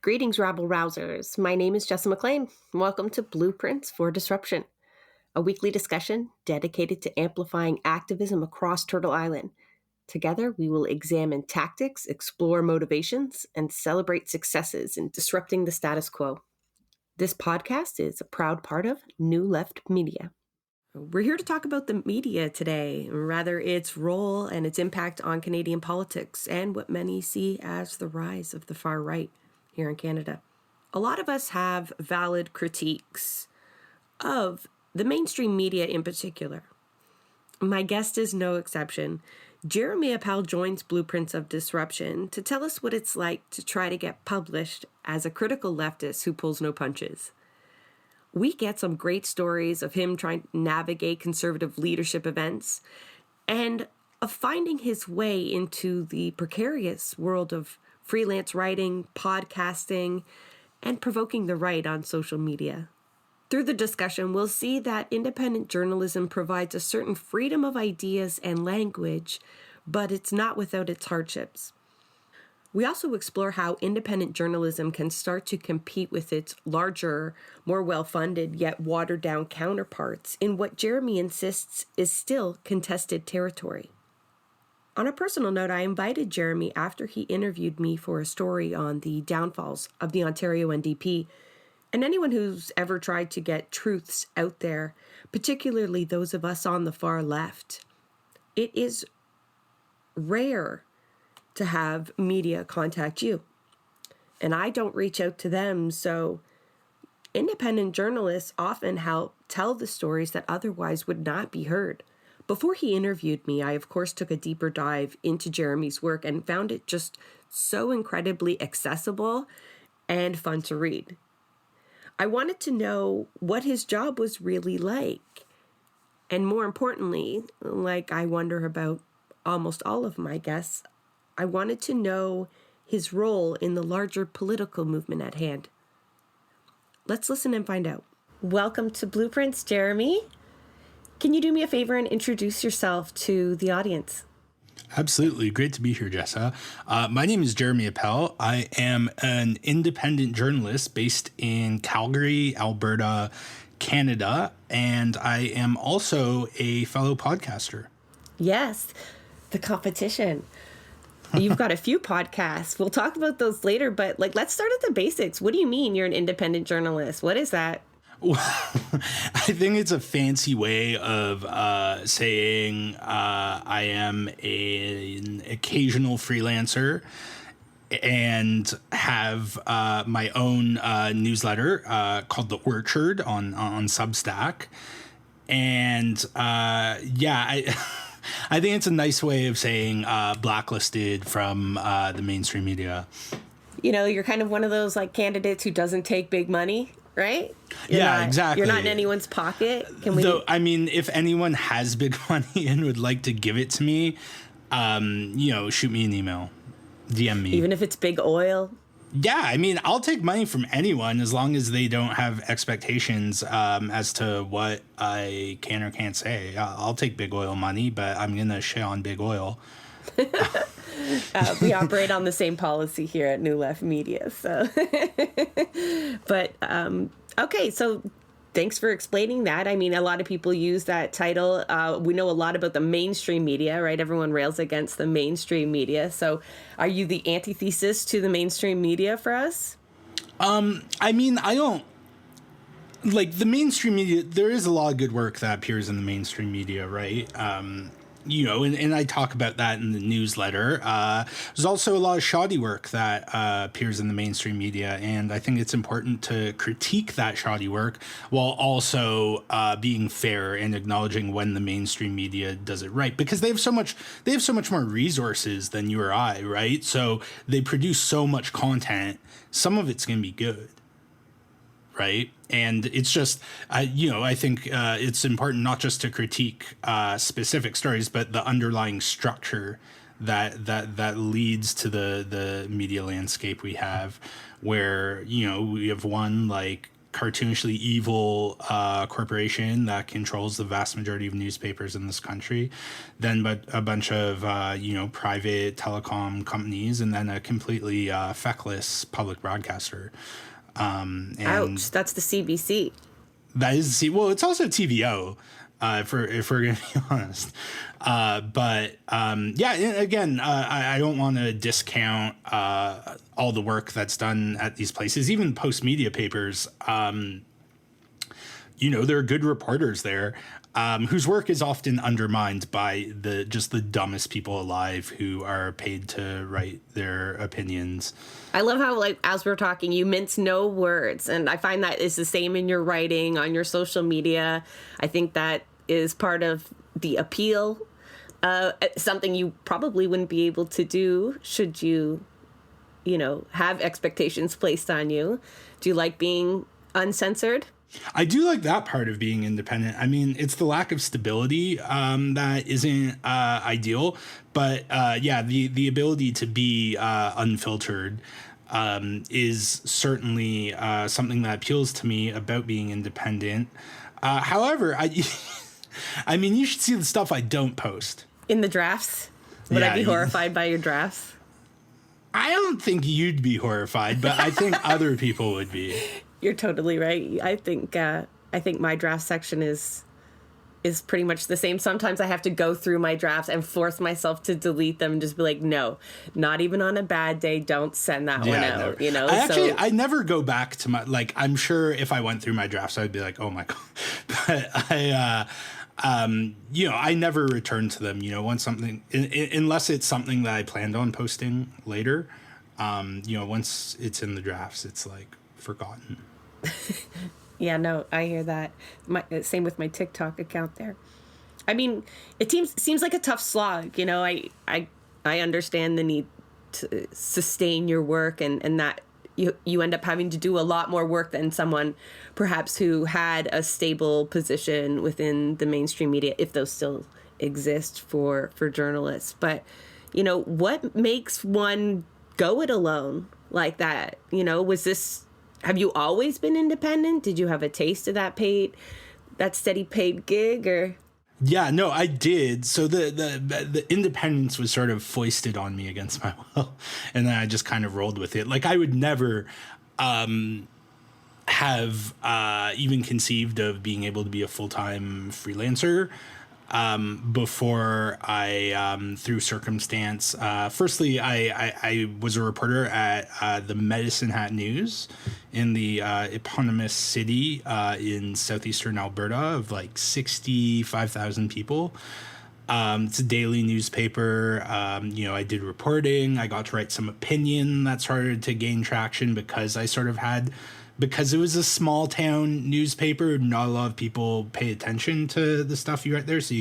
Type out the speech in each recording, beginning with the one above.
Greetings, rabble rousers. My name is Jessa McLean. Welcome to Blueprints for Disruption, a weekly discussion dedicated to amplifying activism across Turtle Island. Together, we will examine tactics, explore motivations, and celebrate successes in disrupting the status quo. This podcast is a proud part of New Left Media. We're here to talk about the media today, rather its role and its impact on Canadian politics and what many see as the rise of the far right here in Canada. A lot of us have valid critiques of the mainstream media in particular. My guest is no exception. Jeremy Appel joins Blueprints of Disruption to tell us what it's like to try to get published as a critical leftist who pulls no punches. We get some great stories of him trying to navigate conservative leadership events and of finding his way into the precarious world of freelance writing, podcasting, and provoking the right on social media. Through the discussion, we'll see that independent journalism provides a certain freedom of ideas and language, but it's not without its hardships. We also explore how independent journalism can start to compete with its larger, more well-funded, yet watered-down counterparts in what Jeremy insists is still contested territory. On a personal note, I invited Jeremy after he interviewed me for a story on the downfalls of the Ontario NDP, and anyone who's ever tried to get truths out there, particularly those of us on the far left. It is rare to have media contact you. And I don't reach out to them, so independent journalists often help tell the stories that otherwise would not be heard. Before he interviewed me, I of course took a deeper dive into Jeremy's work and found it just so incredibly accessible and fun to read. I wanted to know what his job was really like. And more importantly, like I wonder about almost all of my guests, I wanted to know his role in the larger political movement at hand. Let's listen and find out. Welcome to Blueprints, Jeremy. Can you do me a favor and introduce yourself to the audience? Absolutely. Great to be here, Jessa. My name is Jeremy Appel. I am an independent journalist based in Calgary, Alberta, Canada, and I am also a fellow podcaster. Yes, the competition. You've got a few podcasts. We'll talk about those later, but let's start at the basics. What do you mean you're an independent journalist? What is that? Well, I think it's a fancy way of saying I am an occasional freelancer and have my own newsletter called The Orchard on Substack. And I think it's a nice way of saying blacklisted from the mainstream media. You know, you're kind of one of those candidates who doesn't take big money, right? Exactly. You're not in anyone's pocket. If anyone has big money and would like to give it to me, shoot me an email, DM me. Even if it's big oil? Yeah, I'll take money from anyone as long as they don't have expectations as to what I can or can't say. I'll take big oil money, but I'm going to shit on big oil. We operate on the same policy here at New Left Media. So, but okay, so thanks for explaining that. A lot of people use that title. We know a lot about the mainstream media, right? Everyone rails against the mainstream media. So are you the antithesis to the mainstream media for us? I don't like the mainstream media. There is a lot of good work that appears in the mainstream media, right? And I talk about that in the newsletter. There's also a lot of shoddy work that appears in the mainstream media, and I think it's important to critique that shoddy work while also being fair and acknowledging when the mainstream media does it right, because they have so much more resources than you or I, right? So they produce so much content. Some of it's going to be good, right? And it's just, I think it's important not just to critique specific stories, but the underlying structure that leads to the media landscape we have, where we have one like cartoonishly evil corporation that controls the vast majority of newspapers in this country, then but a bunch of private telecom companies, and then a completely feckless public broadcaster. And Ouch, that's the CBC. that is, well, it's also TVO, if we're going to be honest. Yeah, again, I don't want to discount all the work that's done at these places, even Post Media Papers. There are good reporters there, whose work is often undermined by the dumbest people alive who are paid to write their opinions. I love how, like, as we're talking, you mince no words. And I find that is the same in your writing, on your social media. I think that is part of the appeal. Something you probably wouldn't be able to do should you, have expectations placed on you. Do you like being uncensored? I do like that part of being independent. I mean, it's the lack of stability that isn't ideal. But the ability to be unfiltered is certainly something that appeals to me about being independent. However, I mean, you should see the stuff I don't post. In the drafts? Would I be horrified by your drafts? I don't think you'd be horrified, but I think other people would be. You're totally right. I think my draft section is pretty much the same. Sometimes I have to go through my drafts and force myself to delete them and just be like, no, not even on a bad day. Don't send that one out. Never. I never go back to my, like, I'm sure if I went through my drafts, I'd be like, oh my God. But I never return to them, once something, unless it's something that I planned on posting later. Once it's in the drafts, it's like forgotten. Yeah, no, I hear that. Same with my TikTok account there. I mean, it seems like a tough slog. I understand the need to sustain your work and that you end up having to do a lot more work than someone perhaps who had a stable position within the mainstream media, if those still exist for journalists. But, what makes one go it alone like that? Have you always been independent? Did you have a taste of that steady paid gig, or? Yeah, no, I did. So the independence was sort of foisted on me against my will, and then I just kind of rolled with it. Like, I would never have even conceived of being able to be a full-time freelancer before I, through circumstance, firstly, I was a reporter at the Medicine Hat News in the eponymous city in southeastern Alberta of like 65,000 people. It's a daily newspaper. I did reporting. I got to write some opinion that started to gain traction because it was a small town newspaper. Not a lot of people pay attention to the stuff you write there. So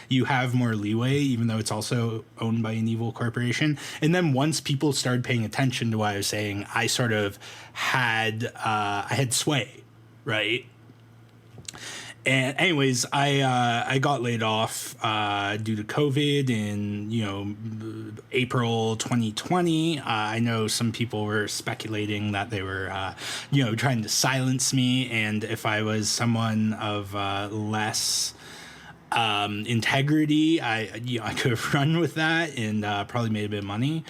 you have more leeway, even though it's also owned by an evil corporation. And then once people started paying attention to what I was saying, I sort of had sway, right? And anyways, I got laid off due to COVID in April 2020. I know some people were speculating that they were trying to silence me, and if I was someone of less integrity, I could have run with that and probably made a bit of money.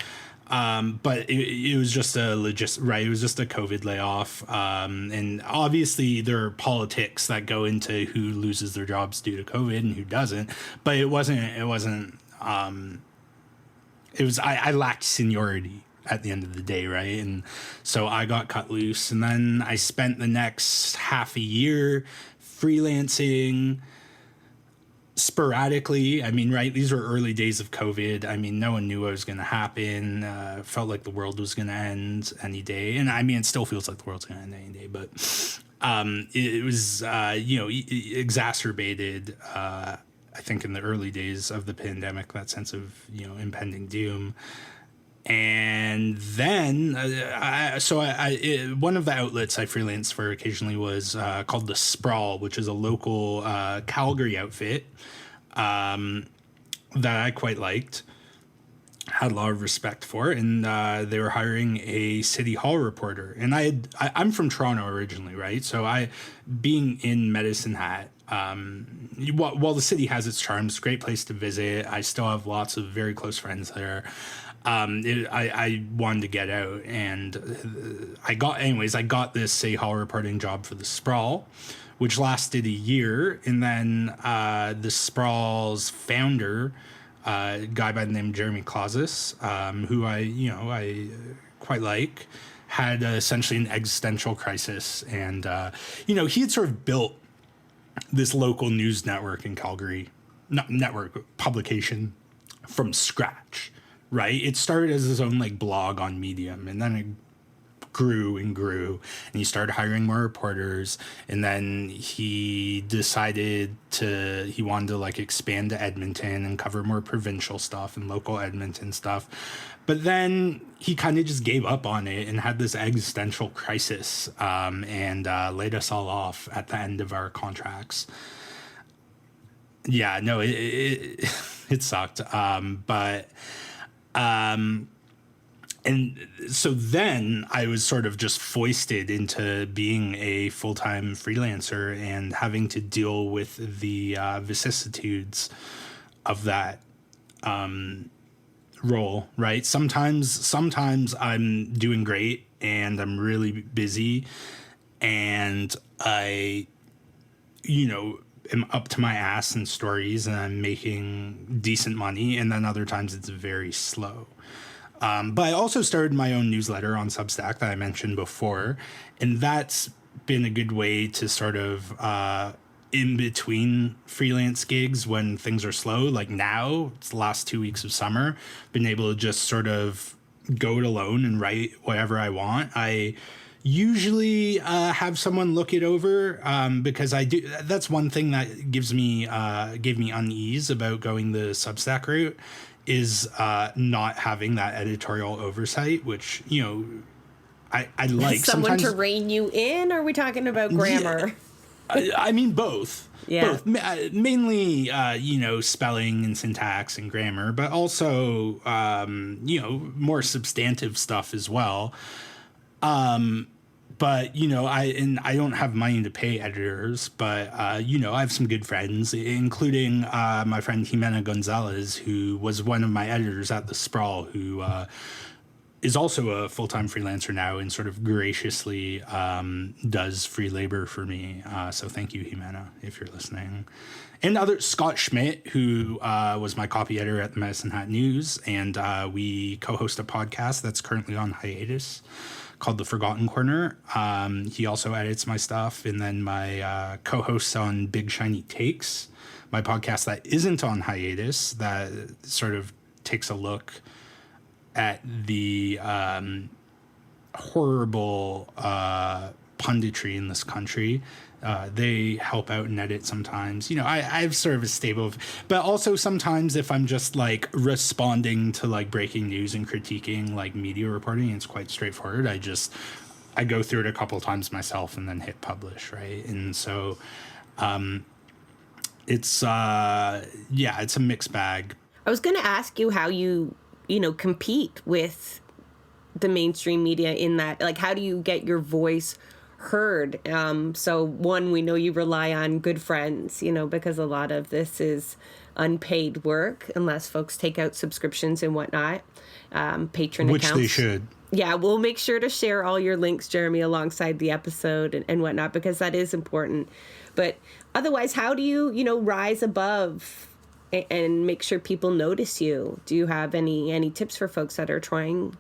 But it was just it was just a COVID layoff. And obviously there are politics that go into who loses their jobs due to COVID and who doesn't, but I lacked seniority at the end of the day. Right. And so I got cut loose, and then I spent the next half a year freelancing sporadically. I mean, right, these were early days of COVID. I mean, no one knew what was going to happen. Felt like the world was going to end any day. And I mean, it still feels like the world's going to end any day, but it was, exacerbated, I think, in the early days of the pandemic, that sense of, impending doom. And then, one of the outlets I freelanced for occasionally was called The Sprawl, which is a local Calgary outfit that I quite liked. had a lot of respect for, and they were hiring a city hall reporter. And I'm from Toronto originally, right? So being in Medicine Hat, while the city has its charms, great place to visit. I still have lots of very close friends there. I wanted to get out, and I got this city hall reporting job for the Sprawl, which lasted a year, and then the Sprawl's founder, a guy by the name of Jeremy Appel, who I quite like, had essentially an existential crisis, and he had sort of built this local news network in Calgary, not network, publication from scratch, right? It started as his own like blog on Medium, and then it grew and grew, and he started hiring more reporters, and then he decided he wanted to like expand to Edmonton and cover more provincial stuff and local Edmonton stuff. But then he kind of just gave up on it and had this existential crisis, and laid us all off at the end of our contracts. Yeah, no, it sucked. And so then I was sort of just foisted into being a full-time freelancer and having to deal with the vicissitudes of that role, right? Sometimes I'm doing great and I'm really busy and I, am up to my ass in stories and I'm making decent money. And then other times it's very slow. But I also started my own newsletter on Substack that I mentioned before, and that's been a good way to sort of, in between freelance gigs when things are slow, like now, it's the last 2 weeks of summer, been able to just sort of go it alone and write whatever I want. I usually have someone look it over because I do. That's one thing that gave me unease about going the Substack route. Is not having that editorial oversight, which, I like. Someone to rein you in? Or are we talking about grammar? Yeah, I mean, both. Yeah. Both. Mainly, spelling and syntax and grammar, but also, more substantive stuff as well. But, I don't have money to pay editors, but, I have some good friends, including my friend Jimena Gonzalez, who was one of my editors at The Sprawl, who is also a full-time freelancer now and sort of graciously does free labor for me. So thank you, Jimena, if you're listening. And Scott Schmidt, who was my copy editor at the Medicine Hat News, and we co-host a podcast that's currently on hiatus called The Forgotten Corner. He also edits my stuff, and then my co-hosts on Big Shiny Takes, my podcast that isn't on hiatus, that sort of takes a look at the horrible punditry in this country. They help out and edit sometimes. I have sort of a stable of, but also sometimes if I'm just like responding to like breaking news and critiquing like media reporting, it's quite straightforward. I go through it a couple of times myself and then hit publish, right? And so it's a mixed bag. I was going to ask you how you compete with the mainstream media in that, like, how do you get your voice heard? So one, we know you rely on good friends, because a lot of this is unpaid work unless folks take out subscriptions and whatnot. Patron Which accounts. they should. Yeah, we'll make sure to share all your links, Jeremy, alongside the episode and whatnot, because that is important. But otherwise, how do you, rise above and make sure people notice you? Do you have any tips for folks that are trying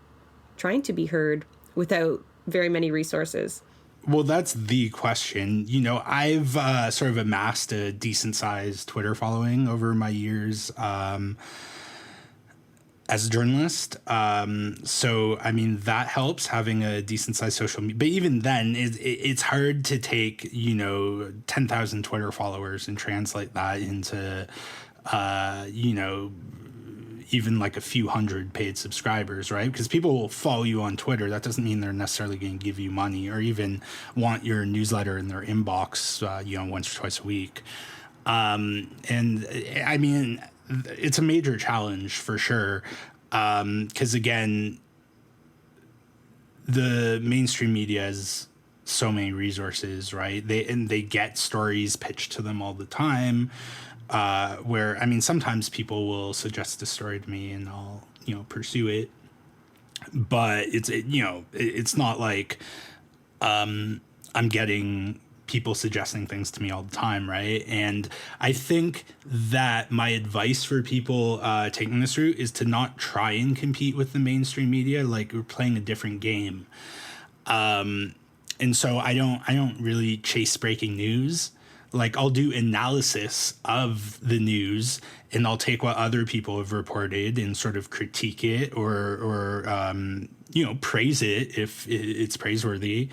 to be heard without very many resources? Well, that's the question. I've sort of amassed a decent-sized Twitter following over my years as a journalist. So, I mean, that helps, having a decent-sized social media. But even then, it's hard to take, 10,000 Twitter followers and translate that into, even like a few hundred paid subscribers, right? Because people will follow you on Twitter. That doesn't mean they're necessarily going to give you money or even want your newsletter in their inbox, once or twice a week. And I mean, it's a major challenge for sure. Because again, the mainstream media has so many resources, right? They get stories pitched to them all the time. Where, I mean, sometimes people will suggest a story to me and I'll, pursue it. But it's not like I'm getting people suggesting things to me all the time, right? And I think that my advice for people taking this route is to not try and compete with the mainstream media. Like, we're playing a different game. And so I don't really chase breaking news. Like, I'll do analysis of the news and I'll take what other people have reported and sort of critique it or praise it if it's praiseworthy.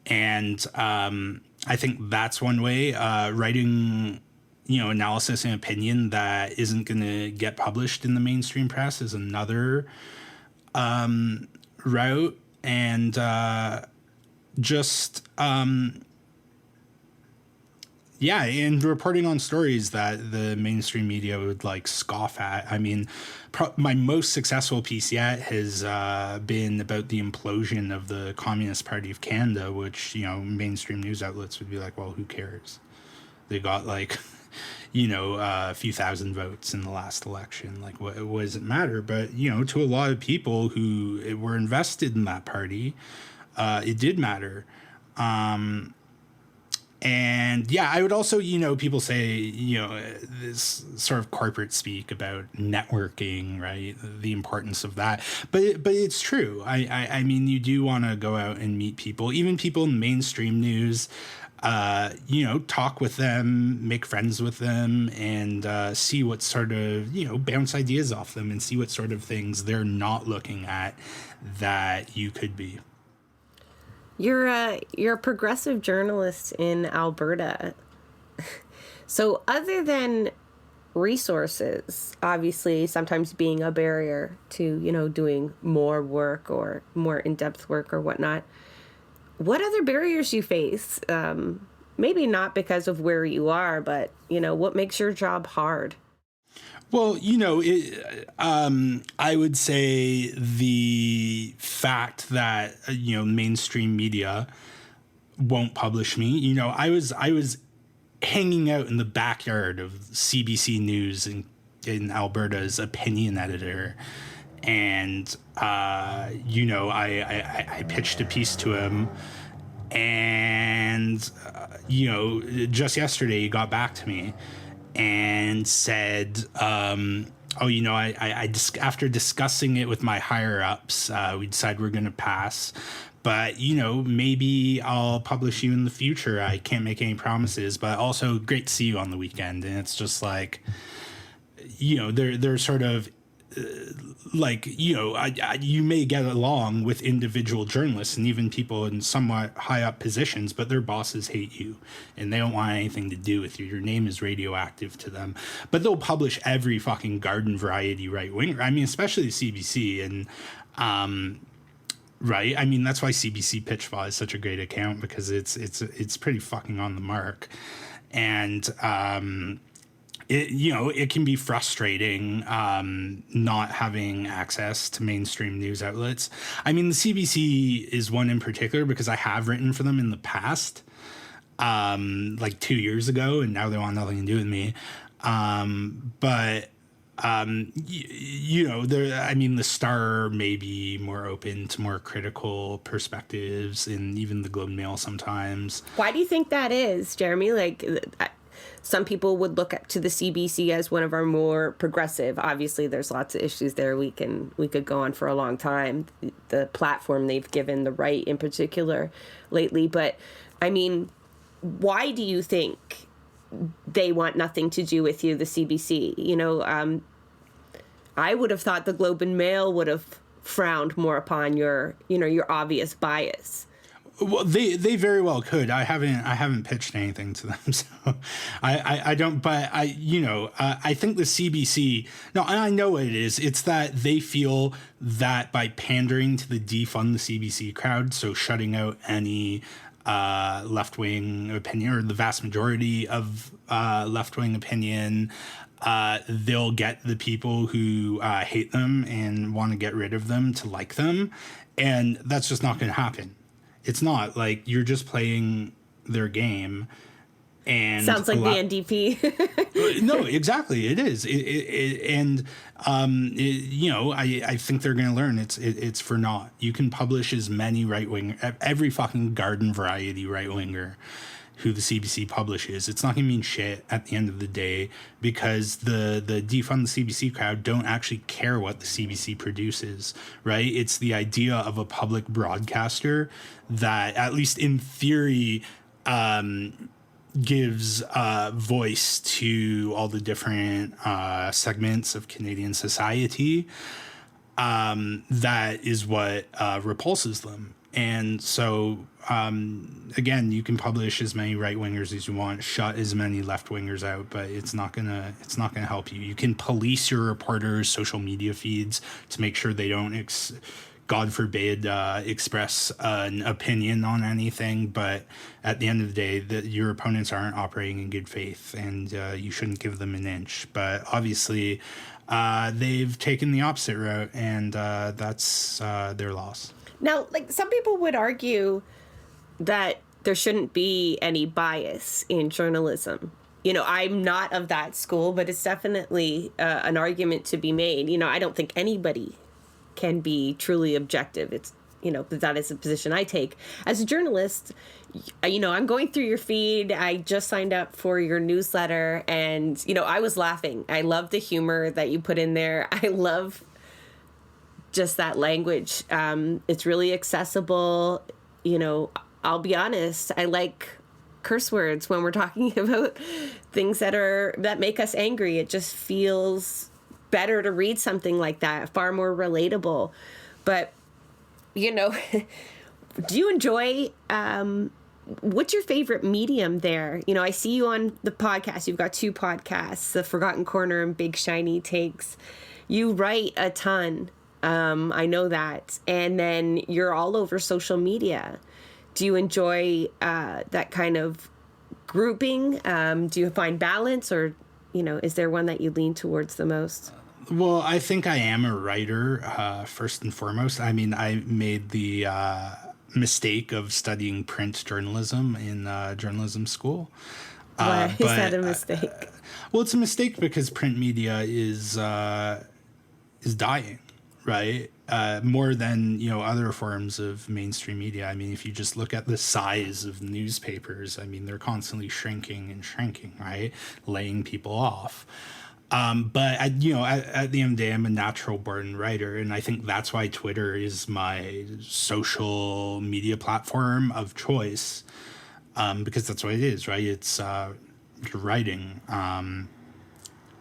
And I think that's one way. Writing, analysis and opinion that isn't going to get published in the mainstream press is another route. And and reporting on stories that the mainstream media would like scoff at. I mean, my most successful piece yet has been about the implosion of the Communist Party of Canada, which, mainstream news outlets would be like, well, who cares? They got like, a few thousand votes in the last election. Like, what does it matter? But, to a lot of people who were invested in that party, it did matter. And yeah, I would also, people say, this sort of corporate speak about networking, right? The importance of that. But it's true. I mean, you do want to go out and meet people, even people in mainstream news, talk with them, make friends with them, and see what sort of, bounce ideas off them and see what sort of things they're not looking at that you could be. You're a progressive journalist in Alberta. So other than resources, obviously sometimes being a barrier to, doing more work or more in-depth work or whatnot, what other barriers you face? Maybe not because of where you are, but, what makes your job hard? Well, I would say the fact that, mainstream media won't publish me. I was hanging out in the backyard of CBC News in Alberta as opinion editor. And, I pitched a piece to him. And, just yesterday he got back to me and said, after discussing it with my higher ups, we decided we're going to pass. But, maybe I'll publish you in the future. I can't make any promises, but also great to see you on the weekend. And it's just like, they're sort of you may get along with individual journalists and even people in somewhat high up positions, but their bosses hate you and they don't want anything to do with you. Your name is radioactive to them, but they'll publish every fucking garden variety right winger. I mean, especially CBC and, right. I mean, that's why CBC Pitchbot is such a great account because it's pretty fucking on the mark. And, it can be frustrating not having access to mainstream news outlets. I mean, the CBC is one in particular because I have written for them in the past, like 2 years ago, and now they want nothing to do with me. The Star may be more open to more critical perspectives, and even the Globe and Mail sometimes. Why do you think that is, Jeremy? Like, some people would look up to the CBC as one of our more progressive. Obviously, there's lots of issues there. We could go on for a long time. The platform they've given the right in particular lately. But, I mean, why do you think they want nothing to do with you, the CBC? I would have thought the Globe and Mail would have frowned more upon your obvious bias. Well, they very well could. I haven't pitched anything to them, so I don't. But I think the CBC. No, and I know what it is. It's that they feel that by pandering to the defund the CBC crowd, so shutting out any left wing opinion or the vast majority of left wing opinion, they'll get the people who hate them and want to get rid of them to like them. And that's just not going to happen. It's not. Like, you're just playing their game. And sounds like the NDP. No, exactly. It is. I think they're going to learn it's for naught. You can publish as many right-wing, every fucking garden variety right-winger who the CBC publishes. It's not going to mean shit at the end of the day, because the defund the CBC crowd don't actually care what the CBC produces, right? It's the idea of a public broadcaster that, at least in theory, gives voice to all the different segments of Canadian society. That is what repulses them. And so, again, you can publish as many right wingers as you want, shut as many left wingers out, but it's not gonna help you. You can police your reporters' social media feeds to make sure they don't, God forbid, express an opinion on anything. But at the end of the day, your opponents aren't operating in good faith, and you shouldn't give them an inch. But obviously, they've taken the opposite route, and that's their loss. Now, like, some people would argue that there shouldn't be any bias in journalism. You know, I'm not of that school, but it's definitely an argument to be made. You know, I don't think anybody can be truly objective. It's, you know, that is a position I take. As a journalist, you know, I'm going through your feed. I just signed up for your newsletter, and, you know, I was laughing. I love the humor that you put in there. I love just that language. It's really accessible. You know, I'll be honest, I like curse words when we're talking about things that make us angry. It just feels better to read something like that, far more relatable. But, you know, do you enjoy, what's your favorite medium there? You know, I see you on the podcast. You've got 2 podcasts, The Forgotten Corner and Big Shiny Takes. You write a ton. I know that. And then you're all over social media. Do you enjoy that kind of grouping? Do you find balance, or, you know, is there one that you lean towards the most? Well, I think I am a writer, first and foremost. I mean, I made the mistake of studying print journalism in journalism school. Why is that a mistake? Well, it's a mistake because print media is dying, right? More than, you know, other forms of mainstream media. I mean, if you just look at the size of newspapers, I mean, they're constantly shrinking and shrinking, right? Laying people off. But at the end of the day, I'm a natural born writer, and I think that's why Twitter is my social media platform of choice, because that's what it is, right? It's you're writing,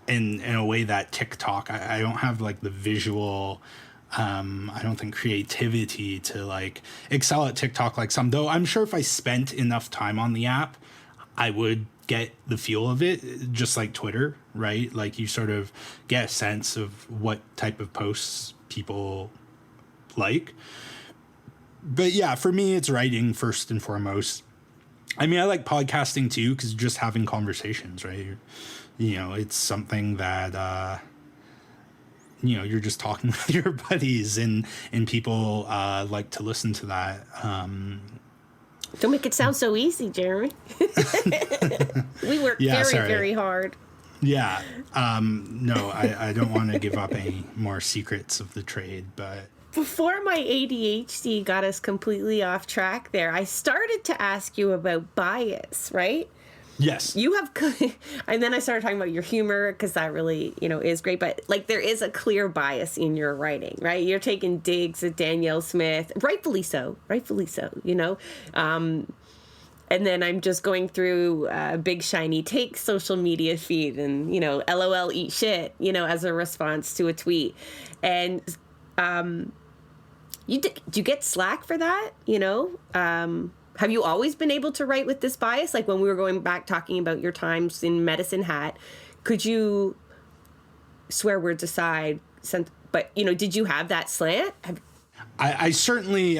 in a way that TikTok, I don't have like the visual. I don't think creativity to like excel at TikTok like some, though I'm sure if I spent enough time on the app, I would get the feel of it, just like Twitter, right? Like, you sort of get a sense of what type of posts people like. But yeah, for me, it's writing first and foremost. I mean, I like podcasting too, because just having conversations, right? You know, it's something that, you know, you're just talking with your buddies, and people like to listen to that. Don't make it sound so easy, Jeremy. We work very hard. Yeah. No, I don't want to give up any more secrets of the trade, but... Before my ADHD got us completely off track there, I started to ask you about bias, right? Yes. You have, and then I started talking about your humor, because that really, you know, is great. But like, there is a clear bias in your writing, right? You're taking digs at Danielle Smith, rightfully so, you know. And then I'm just going through Big Shiny Takes social media feed, and, you know, LOL eat shit, you know, as a response to a tweet. And do you get slack for that, you know? Have you always been able to write with this bias? Like, when we were going back talking about your times in Medicine Hat, could you, swear words aside, but, you know, did you have that slant? I certainly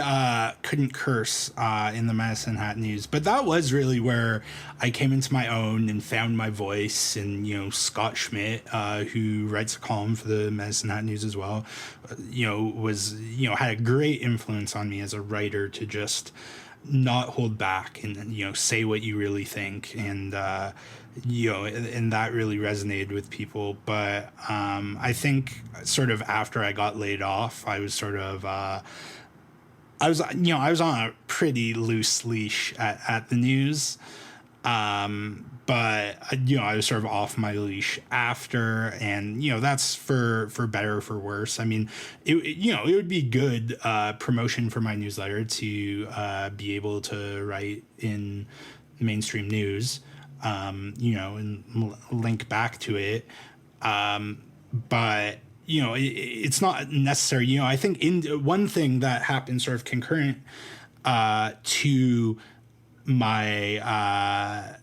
couldn't curse in the Medicine Hat News, but that was really where I came into my own and found my voice. And, you know, Scott Schmidt, who writes a column for the Medicine Hat News as well, you know, was, you know, had a great influence on me as a writer to just not hold back and, you know, say what you really think. And, you know, and that really resonated with people. But I think sort of after I got laid off, I was sort of, I was on a pretty loose leash at the news. But, you know, I was sort of off my leash after, and, you know, that's for better or for worse. I mean, it would be good promotion for my newsletter to be able to write in mainstream news, you know, and link back to it. But, you know, it's not necessary. You know, I think one thing that happened sort of concurrent to my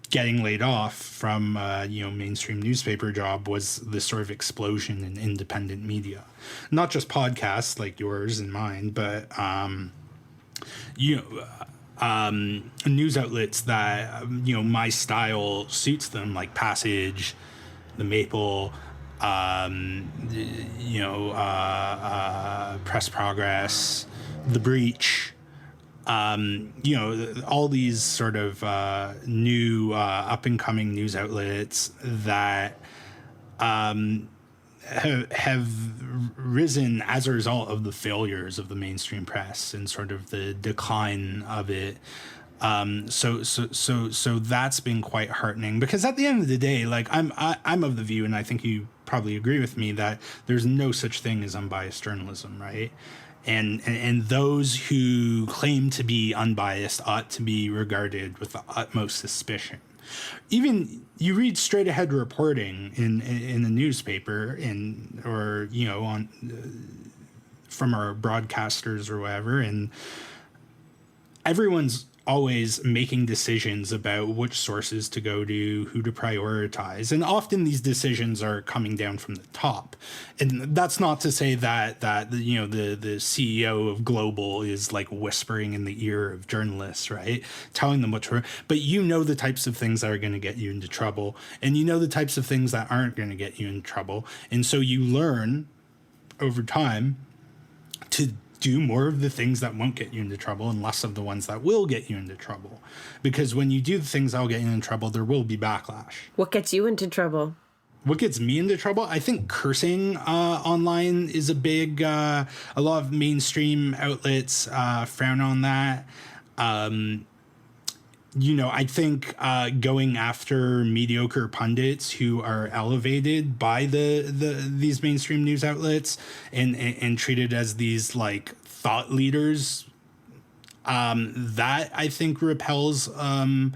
getting laid off from you know, mainstream newspaper job was this sort of explosion in independent media, not just podcasts like yours and mine, but you know, news outlets that, you know, my style suits them, like Passage, The Maple, you know, Press Progress, The Breach. You know, all these sort of new up and coming news outlets that have risen as a result of the failures of the mainstream press and sort of the decline of it. So that's been quite heartening, because at the end of the day, like, I'm of the view, and I think you probably agree with me, that there's no such thing as unbiased journalism, right? And those who claim to be unbiased ought to be regarded with the utmost suspicion. Even you read straight ahead reporting in the newspaper, or, you know, on from our broadcasters or whatever, and everyone's always making decisions about which sources to go to, who to prioritize. And often these decisions are coming down from the top. And that's not to say that you know, the CEO of Global is like whispering in the ear of journalists, right? Telling them what to, but you know the types of things that are going to get you into trouble, and you know the types of things that aren't going to get you in trouble. And so you learn over time to do more of the things that won't get you into trouble and less of the ones that will get you into trouble. Because when you do the things that will get you into trouble, there will be backlash. What gets you into trouble? What gets me into trouble? I think cursing online is a big, a lot of mainstream outlets frown on that. You know, I think going after mediocre pundits who are elevated by these mainstream news outlets and treated as these like thought leaders, that I think repels a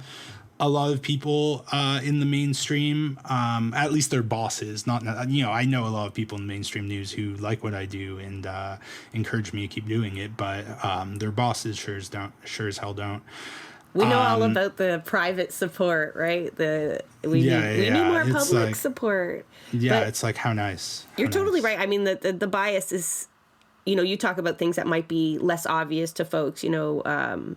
lot of people in the mainstream, at least their bosses. Not, you know, I know a lot of people in mainstream news who like what I do and encourage me to keep doing it, but their bosses sure as hell don't. We know all about the private support, right? We need more public support. Yeah, but it's like, how nice. You're totally right. I mean, the bias is, you know, you talk about things that might be less obvious to folks, you know,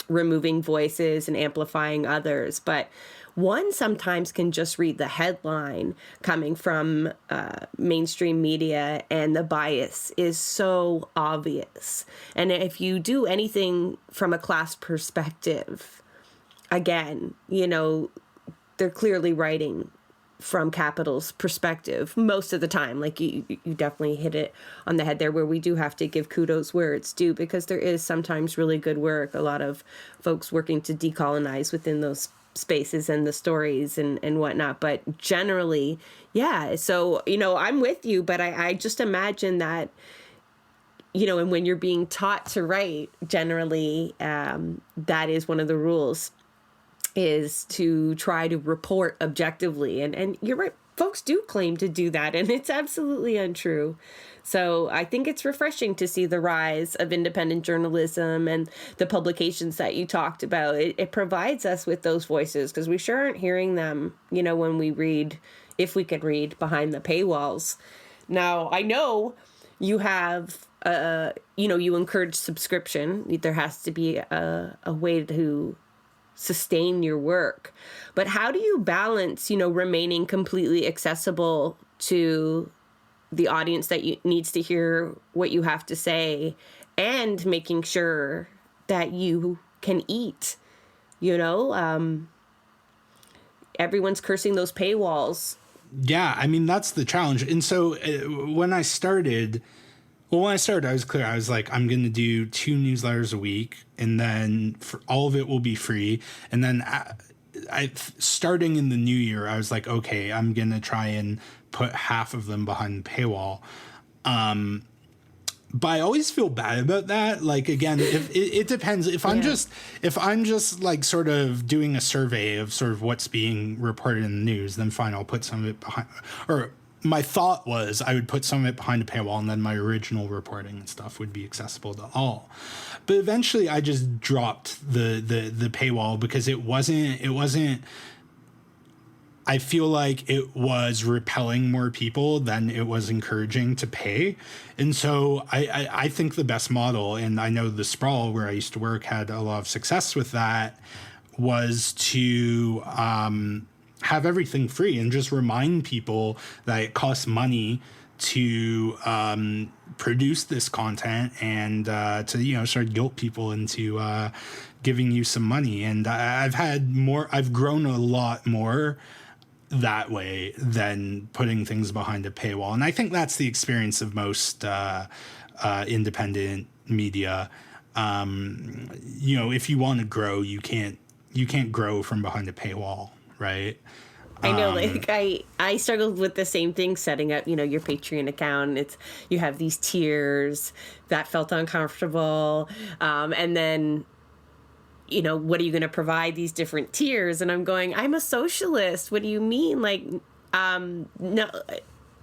removing voices and amplifying others. But one sometimes can just read the headline coming from mainstream media, and the bias is so obvious. And if you do anything from a class perspective, again, you know, they're clearly writing from capital's perspective most of the time. Like you definitely hit it on the head there, where we do have to give kudos where it's due, because there is sometimes really good work, a lot of folks working to decolonize within those spaces and the stories and whatnot. But generally, yeah. So, you know, I'm with you, but I just imagine that, you know, and when you're being taught to write, generally, that is one of the rules, is to try to report objectively. And you're right, folks do claim to do that, and it's absolutely untrue. So I think it's refreshing to see the rise of independent journalism and the publications that you talked about. It provides us with those voices, because we sure aren't hearing them, you know, when we read, if we could read behind the paywalls. Now, I know you have you encourage subscription. There has to be a way to sustain your work. But how do you balance, remaining completely accessible to the audience that needs to hear what you have to say and making sure that you can eat? Everyone's cursing those paywalls. Yeah, I mean, that's the challenge. And so when I started, I was clear. I was like, I'm going to do 2 newsletters a week, and then all of it will be free. And then starting in the new year, I was like, okay, I'm going to try and put half of them behind the paywall. But I always feel bad about that. Like, again, if it depends. If I'm just like sort of doing a survey of sort of what's being reported in the news, then fine, I'll put some of it behind. Or my thought was I would put some of it behind a paywall, and then my original reporting and stuff would be accessible to all. But eventually, I just dropped the paywall because it wasn't. I feel like it was repelling more people than it was encouraging to pay. And so I think the best model, and I know the Sprawl where I used to work had a lot of success with that, was to have everything free and just remind people that it costs money to produce this content and to, sort of guilt people into giving you some money. And I've grown a lot more that way than putting things behind a paywall. And I think that's the experience of most independent media. If you want to grow, you can't grow from behind a paywall, right? I know, like I struggled with the same thing setting up, your Patreon account. You have these tiers that felt uncomfortable. And then, what are you going to provide these different tiers? And I'm going, I'm a socialist. What do you mean? Like, no.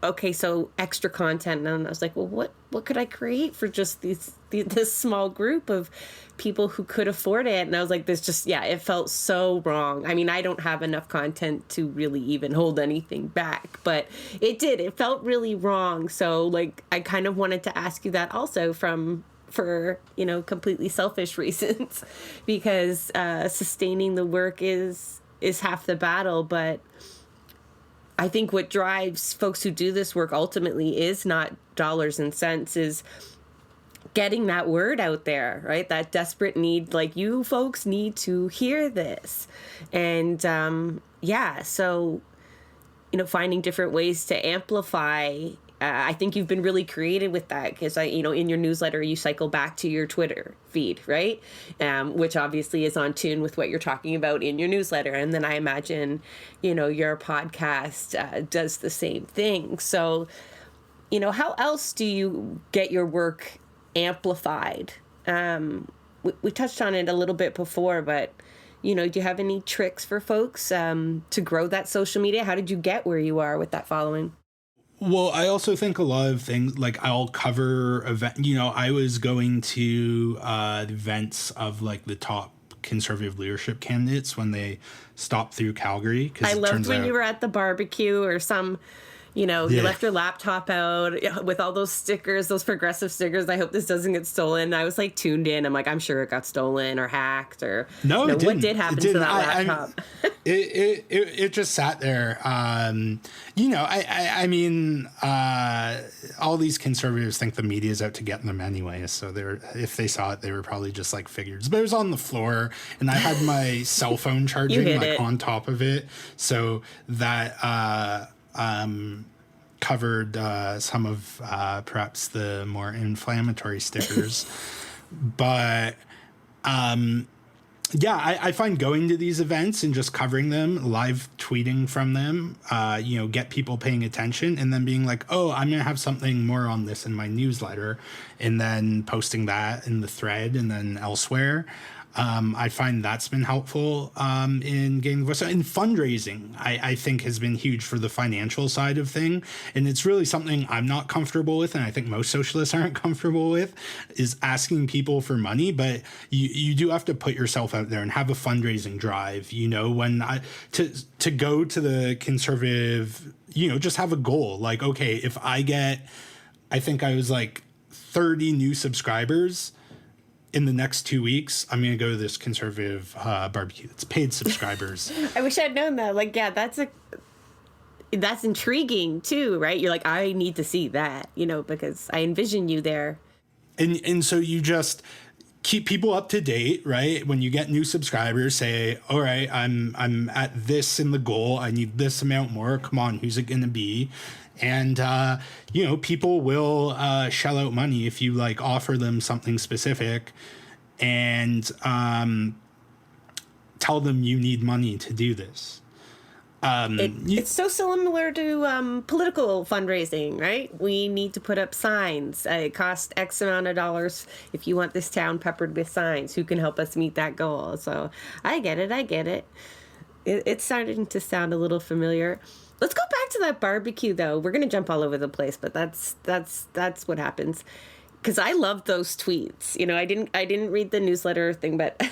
Okay, so extra content. And I was like, well, what could I create for just this small group of people who could afford it? And I was like, it felt so wrong. I mean, I don't have enough content to really even hold anything back, but it felt really wrong. So like, I kind of wanted to ask you that also for completely selfish reasons, because sustaining the work is half the battle. But I think what drives folks who do this work ultimately is not dollars and cents, is getting that word out there, right? That desperate need, like, you folks need to hear this. And so finding different ways to amplify. I think you've been really creative with that, because in your newsletter, you cycle back to your Twitter feed, right? Which obviously is on tune with what you're talking about in your newsletter. And then I imagine, your podcast does the same thing. So, how else do you get your work amplified? We touched on it a little bit before, but, do you have any tricks for folks to grow that social media? How did you get where you are with that following? Well, I also think a lot of things, like I'll cover I was going to events of like the top conservative leadership candidates when they stopped through Calgary. I loved when you were at the barbecue or you left your laptop out with all those stickers, those progressive stickers. I hope this doesn't get stolen. I was like tuned in. I'm like, I'm sure it got stolen or hacked or no, it didn't. What did happen to that laptop? It just sat there. All these conservatives think the media's out to get them anyway. So if they saw it, they were probably just like figures. But it was on the floor, and I had my cell phone charging on top of it, so that covered some of perhaps the more inflammatory stickers. But I find going to these events and just covering them, live tweeting from them, get people paying attention, and then being like, oh, I'm going to have something more on this in my newsletter, and then posting that in the thread and then elsewhere. I find that's been helpful in getting voice. And fundraising, I think, has been huge for the financial side of thing. And it's really something I'm not comfortable with, and I think most socialists aren't comfortable with, is asking people for money. But you do have to put yourself out there and have a fundraising drive. To go to the conservative, just have a goal. Like, okay, if I think I was like 30 new subscribers in the next 2 weeks, I'm going to go to this conservative barbecue. It's paid subscribers. I wish I'd known that. Like, yeah, that's intriguing too, right? You're like, I need to see that, because I envision you there. And so you just keep people up to date, right? When you get new subscribers, say, all right, I'm at this in the goal. I need this amount more. Come on, who's it going to be? And, people will shell out money if you like offer them something specific and tell them you need money to do this. It's so similar to political fundraising, right? We need to put up signs. It costs X amount of dollars if you want this town peppered with signs. Who can help us meet that goal? So I get it. It's starting to sound a little familiar. Let's go back to that barbecue, though. We're going to jump all over the place, but that's what happens. Because I love those tweets. I didn't read the newsletter thing, but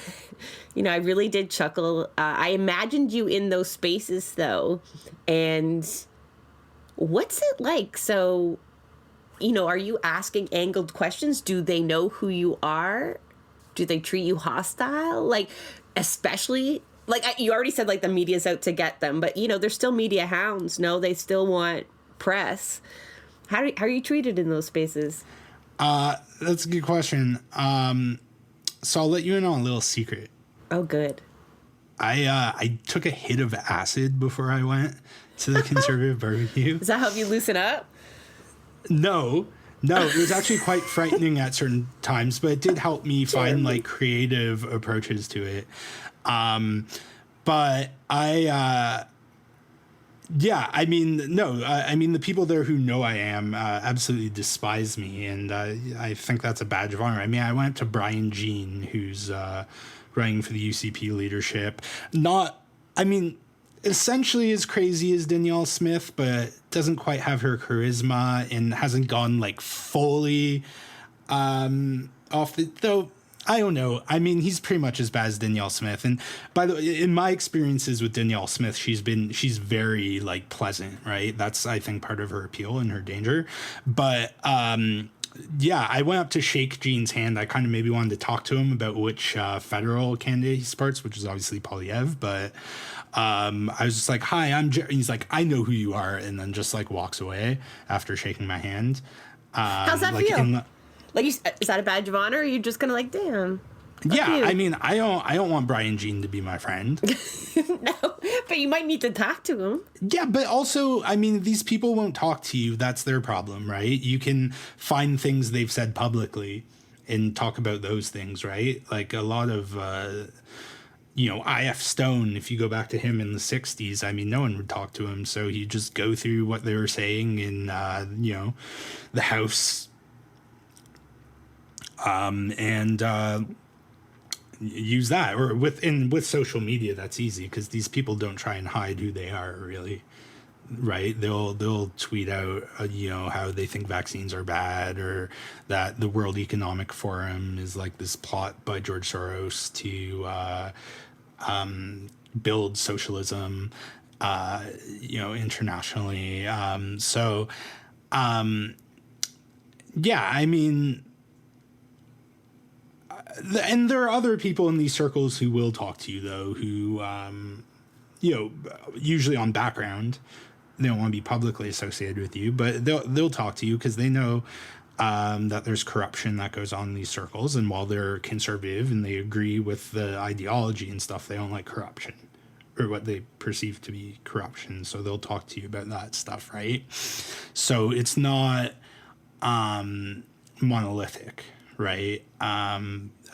I really did chuckle. I imagined you in those spaces, though. And what's it like? So, are you asking angled questions? Do they know who you are? Do they treat you hostile? Like, especially, like you already said, like the media's out to get them, but they're still media hounds. No, they still want press. How are you treated in those spaces? That's a good question. So I'll let you in on a little secret. Oh, good. I took a hit of acid before I went to the conservative barbecue. Does that help you loosen up? No, it was actually quite frightening at certain times, but it did help me find like creative approaches to it. But the people there who know I am absolutely despise me, and I think that's a badge of honor. I mean, I went to Brian Jean, who's running for the UCP leadership. Essentially as crazy as Danielle Smith, but doesn't quite have her charisma and hasn't gone like fully off the... Though, I don't know. I mean, he's pretty much as bad as Danielle Smith. And by the way, in my experiences with Danielle Smith, she's very like pleasant, right? That's, I think, part of her appeal and her danger. But I went up to shake Jean's hand. I kind of maybe wanted to talk to him about which federal candidate he supports, which is obviously Polyev. But I was just like, hi, I'm Jeremy. He's like, I know who you are. And then just like walks away after shaking my hand. How's that feel? Is that a badge of honor? Or are you just kind of like, damn? Yeah, you. I mean, I don't want Brian Jean to be my friend. No, but you might need to talk to him. Yeah, but also, I mean, these people won't talk to you. That's their problem, right? You can find things they've said publicly and talk about those things, right? Like a lot of, I.F. Stone, if you go back to him in the 60s, I mean, no one would talk to him. So you just go through what they were saying in, the House. Use that, or with social media, that's easy because these people don't try and hide who they are, really, right? They'll tweet out how they think vaccines are bad, or that the World Economic Forum is like this plot by George Soros to build socialism internationally. I mean, and there are other people in these circles who will talk to you, though, who, usually on background. They don't want to be publicly associated with you, but they'll talk to you because they know that there's corruption that goes on in these circles. And while they're conservative and they agree with the ideology and stuff, they don't like corruption or what they perceive to be corruption. So they'll talk to you about that stuff, right? So it's not monolithic, right?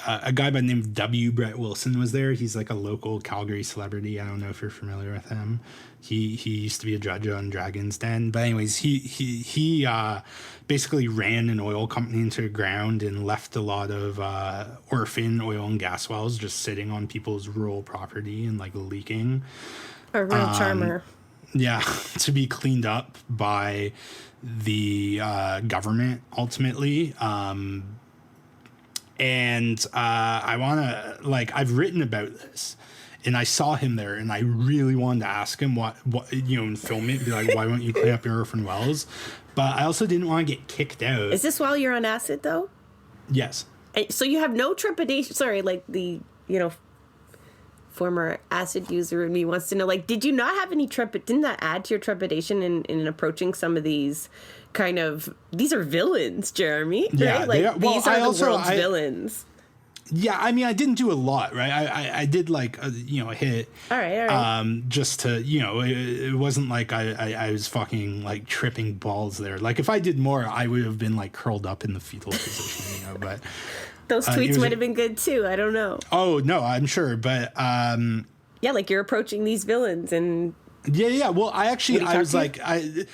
A guy by the name of W. Brett Wilson was there. He's like a local Calgary celebrity. I don't know if you're familiar with him. He used to be a judge on Dragon's Den. But anyways, he basically ran an oil company into the ground and left a lot of orphan oil and gas wells just sitting on people's rural property and like leaking. A real charmer. Yeah, to be cleaned up by the government ultimately. And I want to, I've written about this, and I saw him there, and I really wanted to ask him what and film it, be like, why won't you clean up your orphan wells? but I also didn't want to get kicked out. Is this while you're on acid, though? Yes. So you have no trepidation. Sorry, like the, former acid user in me wants to know, like, did you not have any didn't that add to your trepidation in approaching some of these these are villains, Jeremy, Yeah, right? Like, these are the world's villains. Yeah, I mean, I didn't do a lot, right? I did like a hit. All right. Just to it wasn't like I was fucking like tripping balls there. Like if I did more, I would have been like curled up in the fetal position, But those tweets might have been good too. I don't know. Oh no, I'm sure, but yeah, like you're approaching these villains and. Yeah. Well, I was like, it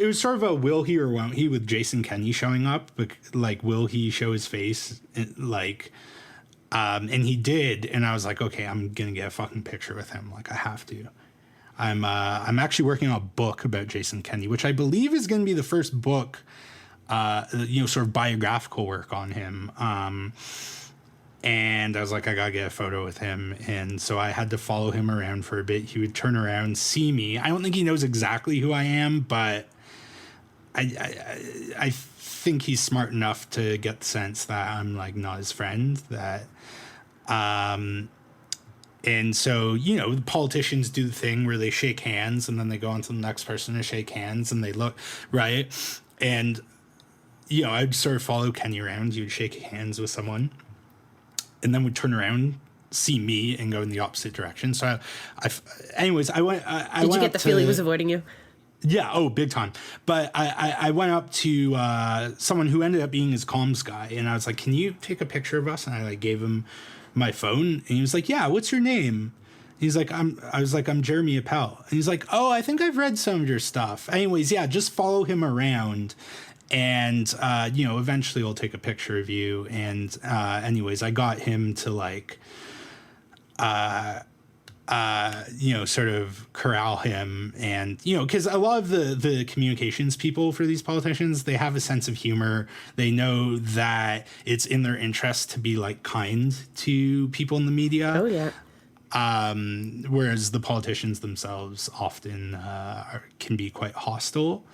was sort of a will he or won't he with Jason Kenney showing up, but like, will he show his face? And he did, and I was like, okay, I'm gonna get a fucking picture with him. Like, I have to. I'm actually working on a book about Jason Kenney, which I believe is gonna be the first book, sort of biographical work on him. And I was like, I gotta get a photo with him. And so I had to follow him around for a bit. He would turn around, see me. I don't think he knows exactly who I am, but I think he's smart enough to get the sense that I'm like not his friend. And so, the politicians do the thing where they shake hands and then they go on to the next person to shake hands and they look, right? And, I'd sort of follow Kenny around. He would shake hands with someone and then would turn around, see me, and go in the opposite direction. So, anyways, I went. Did you get the feel he was avoiding you? Yeah, big time. But I went up to someone who ended up being his comms guy, and I was like, "Can you take a picture of us?" And I like gave him my phone, and he was like, "Yeah, what's your name?" He's like, I was like, "I'm Jeremy Appel." And he's like, "Oh, I think I've read some of your stuff." Anyways, yeah, just follow him around. And, eventually I'll take a picture of you. And, anyways, I got him to like, sort of corral him. And, because a lot of the communications people for these politicians, they have a sense of humor. They know that it's in their interest to be like kind to people in the media. Oh, yeah. Whereas the politicians themselves often can be quite hostile.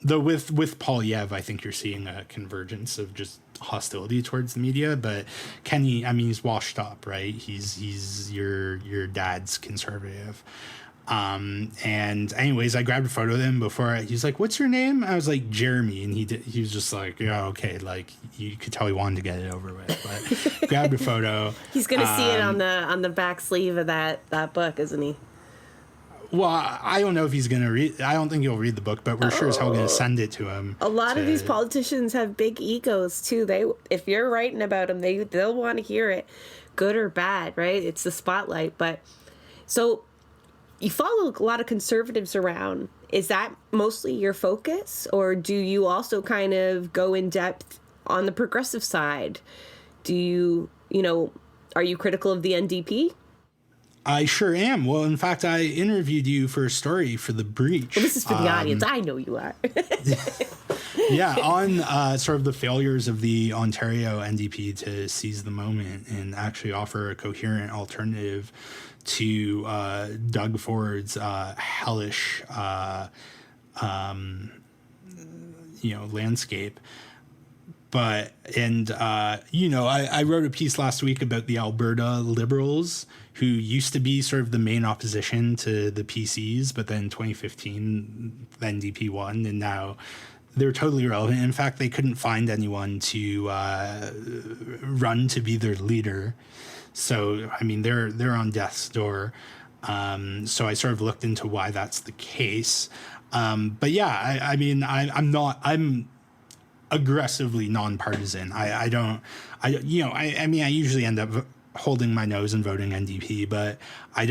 Though with Polyev, I think you're seeing a convergence of just hostility towards the media. But Kenny, I mean, he's washed up, right? He's your dad's conservative. And anyways, I grabbed a photo of him before. He's like, "What's your name?" I was like, "Jeremy," and he was just like, "Yeah, okay." Like you could tell he wanted to get it over with. But grabbed a photo. He's gonna see it on the back sleeve of that book, isn't he? Well, I don't know if he's going to read. I don't think he'll read the book, but we're sure as hell going to send it to him. A lot of these politicians have big egos too. If you're writing about them, they'll want to hear it, good or bad, right? It's the spotlight. But so you follow a lot of conservatives around. Is that mostly your focus, or do you also kind of go in depth on the progressive side? Do you, are you critical of the NDP? I sure am. Well, in fact, I interviewed you for a story for The Breach. Well, this is for the audience. I know you are. Yeah, on sort of the failures of the Ontario NDP to seize the moment and actually offer a coherent alternative to Doug Ford's hellish, landscape. But, I wrote a piece last week about the Alberta Liberals, who used to be sort of the main opposition to the PCs, but then in 2015, the NDP won, and now they're totally irrelevant. In fact, they couldn't find anyone to run to be their leader. So, I mean, they're on death's door. So I sort of looked into why that's the case. But yeah, I'm aggressively nonpartisan. I usually end up holding my nose and voting NDP, but I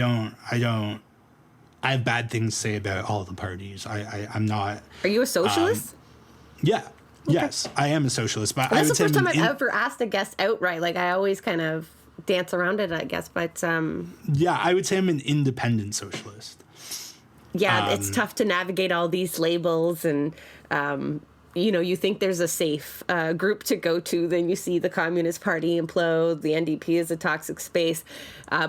have bad things to say about all the parties. I'm not. Are you a socialist? Yeah. Okay. Yes, I am a socialist, but that's the first time I've ever asked a guest outright. Like, I always kind of dance around it, I guess, but yeah, I would say I'm an independent socialist. Yeah, it's tough to navigate all these labels, and you think there's a safe group to go to, then you see the Communist Party implode, the NDP is a toxic space.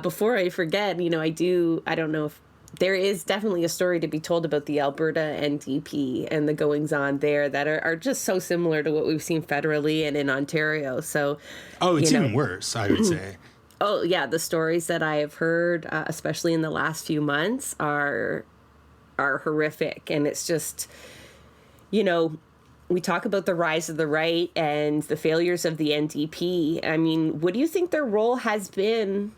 Before I forget, I don't know if there is definitely a story to be told about the Alberta NDP and the goings on there that are just so similar to what we've seen federally and in Ontario. So, Oh, you it's know, even worse, I would say. oh yeah, the stories that I have heard, especially in the last few months, are horrific, and it's just, you know, we talk about the rise of the right and the failures of the NDP. I mean, what do you think their role has been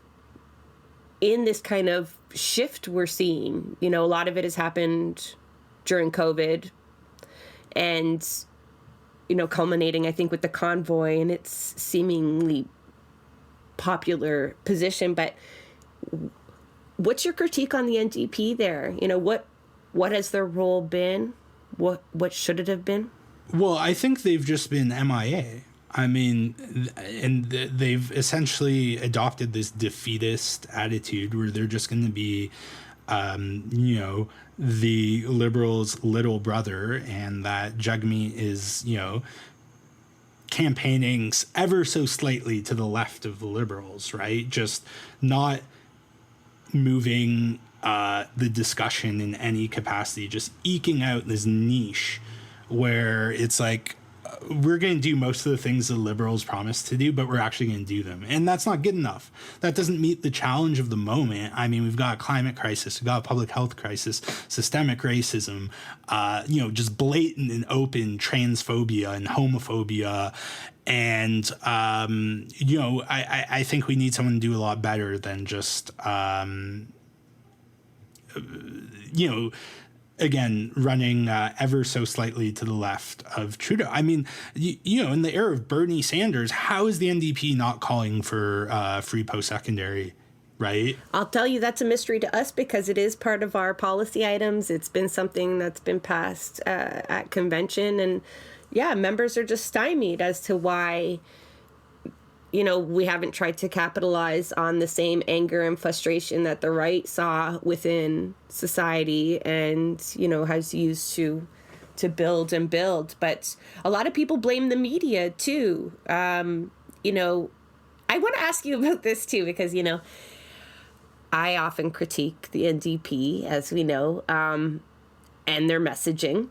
in this kind of shift we're seeing? You know, a lot of it has happened during COVID and, you know, culminating, I think, with the convoy and its seemingly popular position. But what's your critique on the NDP there? You know, what has their role been? What should it have been? Well, I think they've just been MIA. I mean, and they've essentially adopted this defeatist attitude where they're just going to be, you know, the Liberals' little brother, and that Jagmeet is, you know, campaigning ever so slightly to the left of the Liberals, right? Just not moving the discussion in any capacity, just eking out this niche where it's like, we're going to do most of the things the Liberals promised to do, but we're actually going to do them. And that's not good enough. That doesn't meet the challenge of the moment. I mean, we've got a climate crisis, we've got a public health crisis, systemic racism, you know, just blatant and open transphobia and homophobia. And, you know, I think we need someone to do a lot better than just, you know, again, running ever so slightly to the left of Trudeau. I mean, you know, in the era of Bernie Sanders, how is the NDP not calling for free post-secondary, right? I'll tell you, that's a mystery to us because it is part of our policy items. It's been something that's been passed at convention. And yeah, members are just stymied as to why, you know, we haven't tried to capitalize on the same anger and frustration that the right saw within society and, you know, has used to build and build. But a lot of people blame the media too. You know, I want to ask you about this too, because, you know, I often critique the NDP, as we know, and their messaging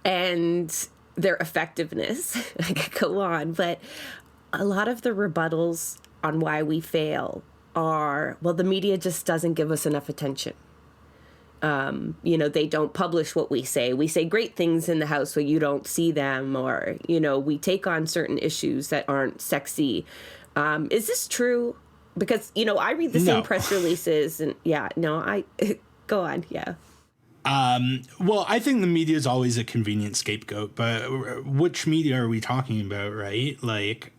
and their effectiveness. I could go on, but a lot of the rebuttals on why we fail are, well, the media just doesn't give us enough attention. You know, they don't publish what we say. We say great things in the House, but you don't see them. Or, you know, we take on certain issues that aren't sexy. Is this true? Because, you know, I read the same press releases and go on. Yeah. Well, I think the media is always a convenient scapegoat, but which media are we talking about, right? Like,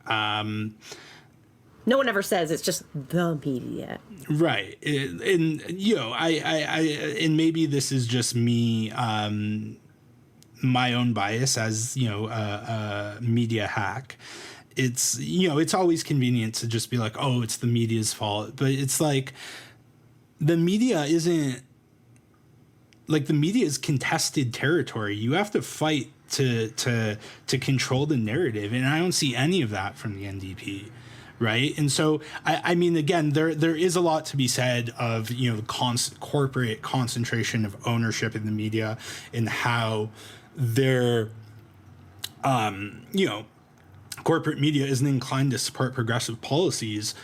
no one ever says it's just the media. Right. And, you know, I and maybe this is just me, my own bias as, you know, a media hack. It's, you know, it's always convenient to just be like, oh, it's the media's fault. But it's like, the media isn't, like, the media is contested territory. You have to fight to control the narrative, and I don't see any of that from the NDP, right? And so, I mean, again, there is a lot to be said of, you know, the corporate concentration of ownership in the media and how their, you know, corporate media isn't inclined to support progressive policies,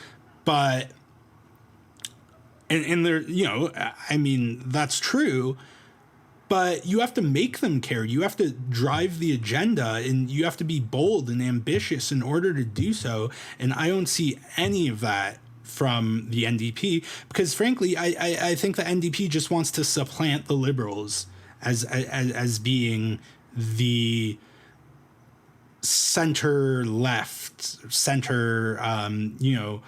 but and they're, you know, I mean, that's true. But you have to make them care. You have to drive the agenda, and you have to be bold and ambitious in order to do so. And I don't see any of that from the NDP because, frankly, I think the NDP just wants to supplant the Liberals as being the center left, center, you know,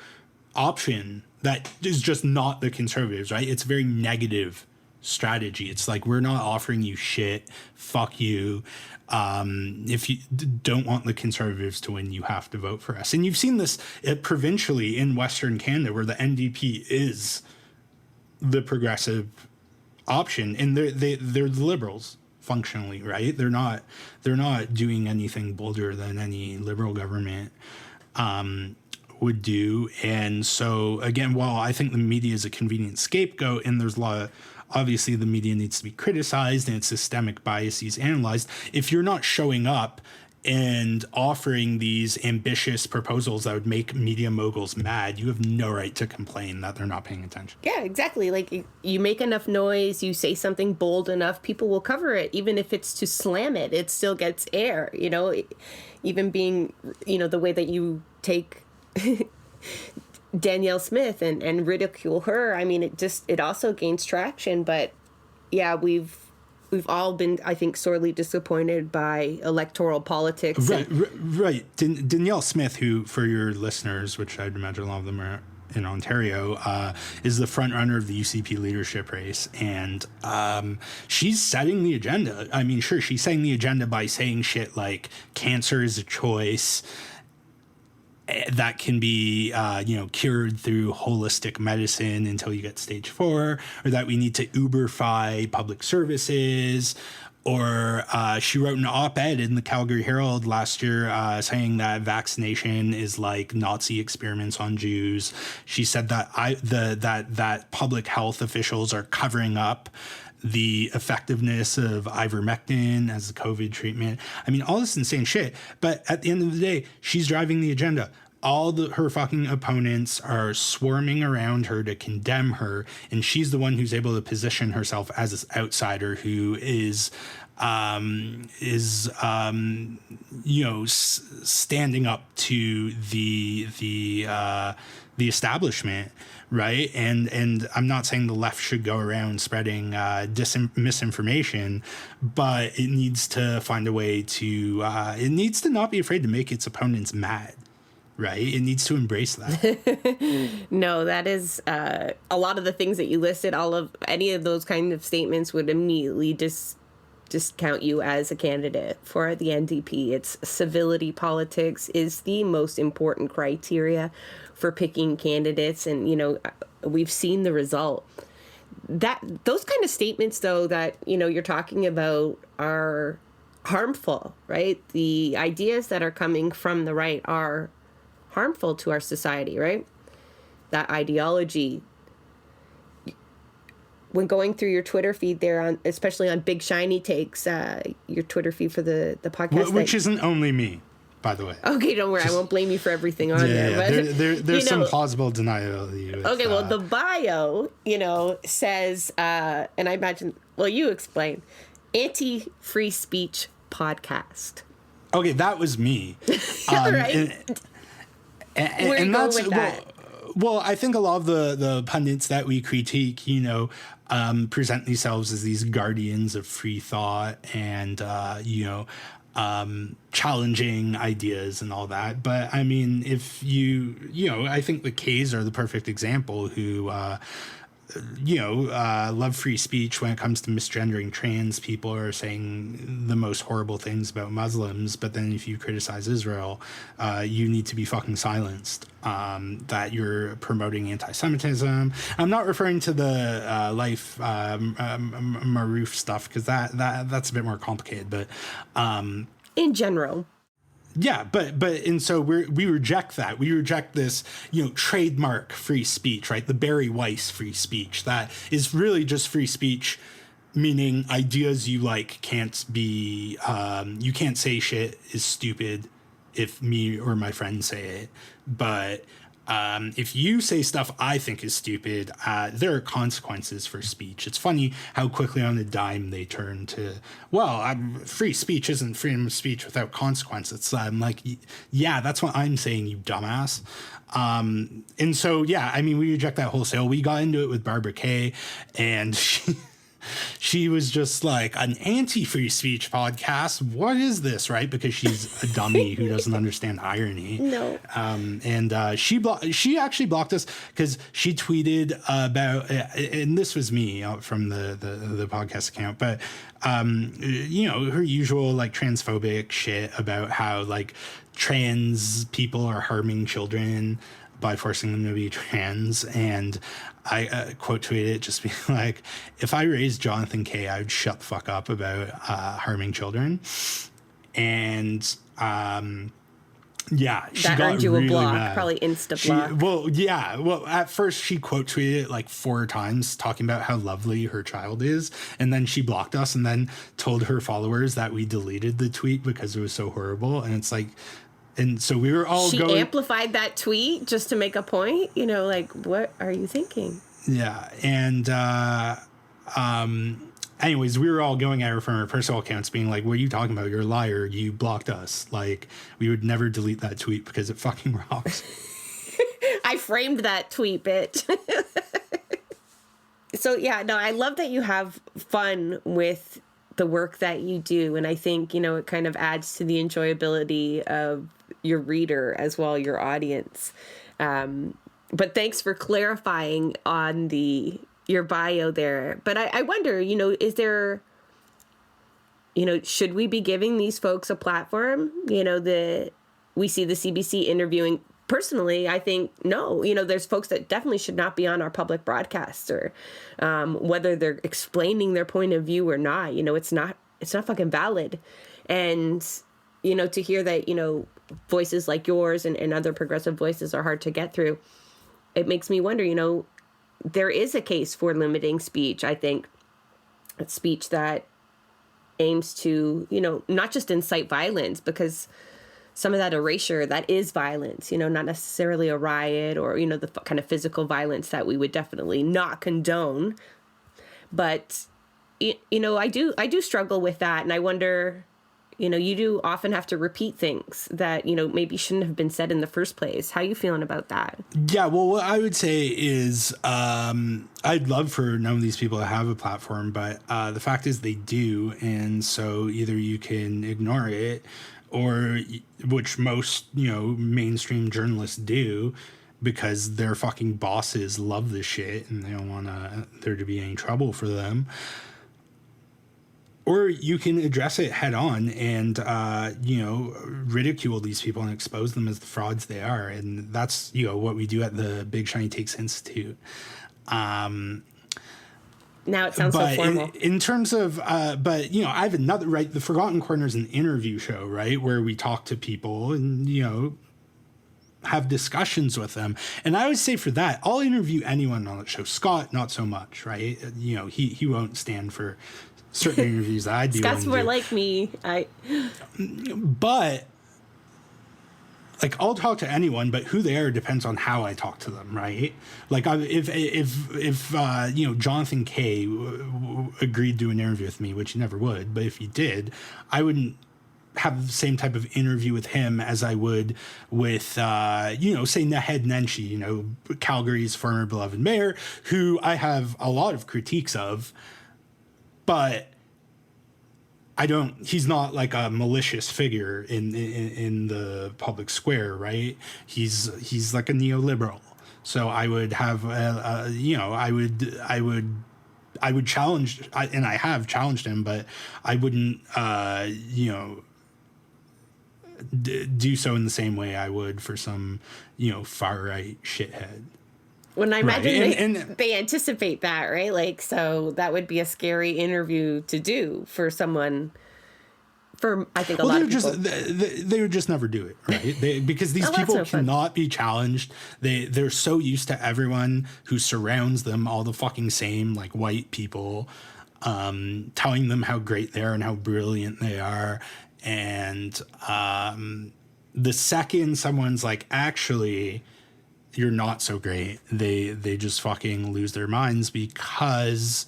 option that is just not the Conservatives, right? It's very negative strategy. It's like, we're not offering you shit. Fuck you. If you don't want the Conservatives to win, you have to vote for us. And you've seen this provincially in Western Canada, where the NDP is the progressive option, and they're the Liberals functionally, right? They're not doing anything bolder than any Liberal government would do. And so, again, while I think the media is a convenient scapegoat, and there's a lot of, obviously the media needs to be criticized and its systemic biases analyzed, if you're not showing up and offering these ambitious proposals that would make media moguls mad, you have no right to complain that they're not paying attention. Yeah, exactly. Like, you make enough noise, you say something bold enough, people will cover it. Even if it's to slam it, it still gets air, you know, even being, you know, the way that you take Danielle Smith and ridicule her. I mean, it also gains traction. But yeah, we've all been, I think, sorely disappointed by electoral politics. Right. Danielle Smith, who, for your listeners, which I'd imagine a lot of them are in Ontario, is the front runner of the UCP leadership race. And she's setting the agenda. I mean, sure, she's setting the agenda by saying shit like cancer is a choice that can be, cured through holistic medicine until you get stage 4, or that we need to Uberify public services. Or she wrote an op-ed in the Calgary Herald last year saying that vaccination is like Nazi experiments on Jews. She said that that public health officials are covering up the effectiveness of ivermectin as a COVID treatment. I mean, all this insane shit. But at the end of the day, she's driving the agenda. Her fucking opponents are swarming around her to condemn her, and she's the one who's able to position herself as this outsider who is standing up to the establishment, right? And I'm not saying the left should go around spreading misinformation, but it needs to find a way to it needs to not be afraid to make its opponents mad. Right? It needs to embrace that. No, that is a lot of the things that you listed. Any of those kind of statements would immediately discount you as a candidate for the NDP. It's civility politics is the most important criteria for picking candidates, and we've seen the result. Those kind of statements, though, that you're talking about are harmful, right? The ideas that are coming from the right are harmful to our society, right? That ideology, when going through your Twitter feed there, especially on Big Shiny Takes, your Twitter feed for the podcast. Which isn't only me, by the way. Okay, don't worry. I won't blame you for everything on there. But, there's some plausible deniability. Okay, well, the bio, says, and I imagine, you explain, anti-free speech podcast. Okay, that was me. Right. And that's with that? Well, I think a lot of the pundits that we critique, present themselves as these guardians of free thought and challenging ideas and all that. But I mean, if I think the K's are the perfect example who love free speech when it comes to misgendering trans people or saying the most horrible things about Muslims. But then if you criticize Israel, you need to be fucking silenced, that you're promoting anti-Semitism. I'm not referring to the Life Maroof stuff because that's a bit more complicated. But in general. Yeah, but and so we reject that. We reject this, trademark free speech, right? The Barry Weiss free speech that is really just free speech, meaning ideas you like can't be, you can't say shit is stupid if me or my friends say it, but if you say stuff I think is stupid, there are consequences for speech. It's funny how quickly on a dime they turn to, free speech isn't freedom of speech without consequences. I'm like, yeah, that's what I'm saying, you dumbass. And so, yeah, I mean, we reject that wholesale. We got into it with Barbara Kay, and she was just like, an anti-free speech podcast? What is this, right? Because she's a dummy who doesn't understand irony. No. And she actually blocked us because she tweeted about, and this was me from the podcast account, but her usual like transphobic shit about how like trans people are harming children by forcing them to be trans. And I quote tweeted it just being like, if I raised Jonathan Kay, I would shut the fuck up about harming children. And Yeah, she That got earned you really a block, mad. probably insta block. Well, at first she quote tweeted it like 4 times talking about how lovely her child is, and then she blocked us and then told her followers that we deleted the tweet because it was so horrible. And it's like, and so we were all She going, amplified that tweet just to make a point, like, what are you thinking? yeah, and anyways, we were all going at her from our personal accounts being like, what are you talking about? You're a liar. You blocked us. Like, we would never delete that tweet because it fucking rocks. I framed that tweet, bitch. So, yeah, no, I love that you have fun with the work that you do. And I think, it kind of adds to the enjoyability of your reader as well, your audience. But thanks for clarifying on your bio there. But I wonder, is there, should we be giving these folks a platform? We see the CBC interviewing. Personally, I think no. There's folks that definitely should not be on our public broadcasts, or whether they're explaining their point of view or not. It's not fucking valid. And to hear that voices like yours and other progressive voices are hard to get through, it makes me wonder. There is a case for limiting speech. I think speech that aims to, not just incite violence, because some of that erasure, that is violence, not necessarily a riot or, the kind of physical violence that we would definitely not condone. But, I do struggle with that. And I wonder, you do often have to repeat things that, maybe shouldn't have been said in the first place. How are you feeling about that? Yeah, well, what I would say is I'd love for none of these people to have a platform, but the fact is they do. And so either you can ignore it, or which most, mainstream journalists do, because their fucking bosses love this shit and they don't want there to be any trouble for them. Or you can address it head on and, ridicule these people and expose them as the frauds they are. And that's, what we do at the Big Shiny Takes Institute. Now it sounds so formal. In terms of, I have another, right? The Forgotten Corner is an interview show, right? Where we talk to people and, have discussions with them. And I would say for that, I'll interview anyone on the show. Scott, not so much, right? He won't stand for certain interviews that I'd be Scott's more do. like me. But like, I'll talk to anyone, but who they are depends on how I talk to them, right? Like, if Jonathan Kay agreed to an interview with me, which he never would, but if he did, I wouldn't have the same type of interview with him as I would with, say, Naheed Nenshi, Calgary's former beloved mayor, who I have a lot of critiques of, but he's not like a malicious figure in the public square, right? He's like a neoliberal. So I would have, I would challenge, and I have challenged him, but I wouldn't, do so in the same way I would for some, far right shithead. When I imagine right. and they anticipate that, right? Like, so that would be a scary interview to do for someone. For I think a lot of people, they would just never do it, right? Because these people cannot be challenged. They're so used to everyone who surrounds them, all the fucking same like white people, telling them how great they are and how brilliant they are. And the second someone's like, actually, you're not so great, they just fucking lose their minds, because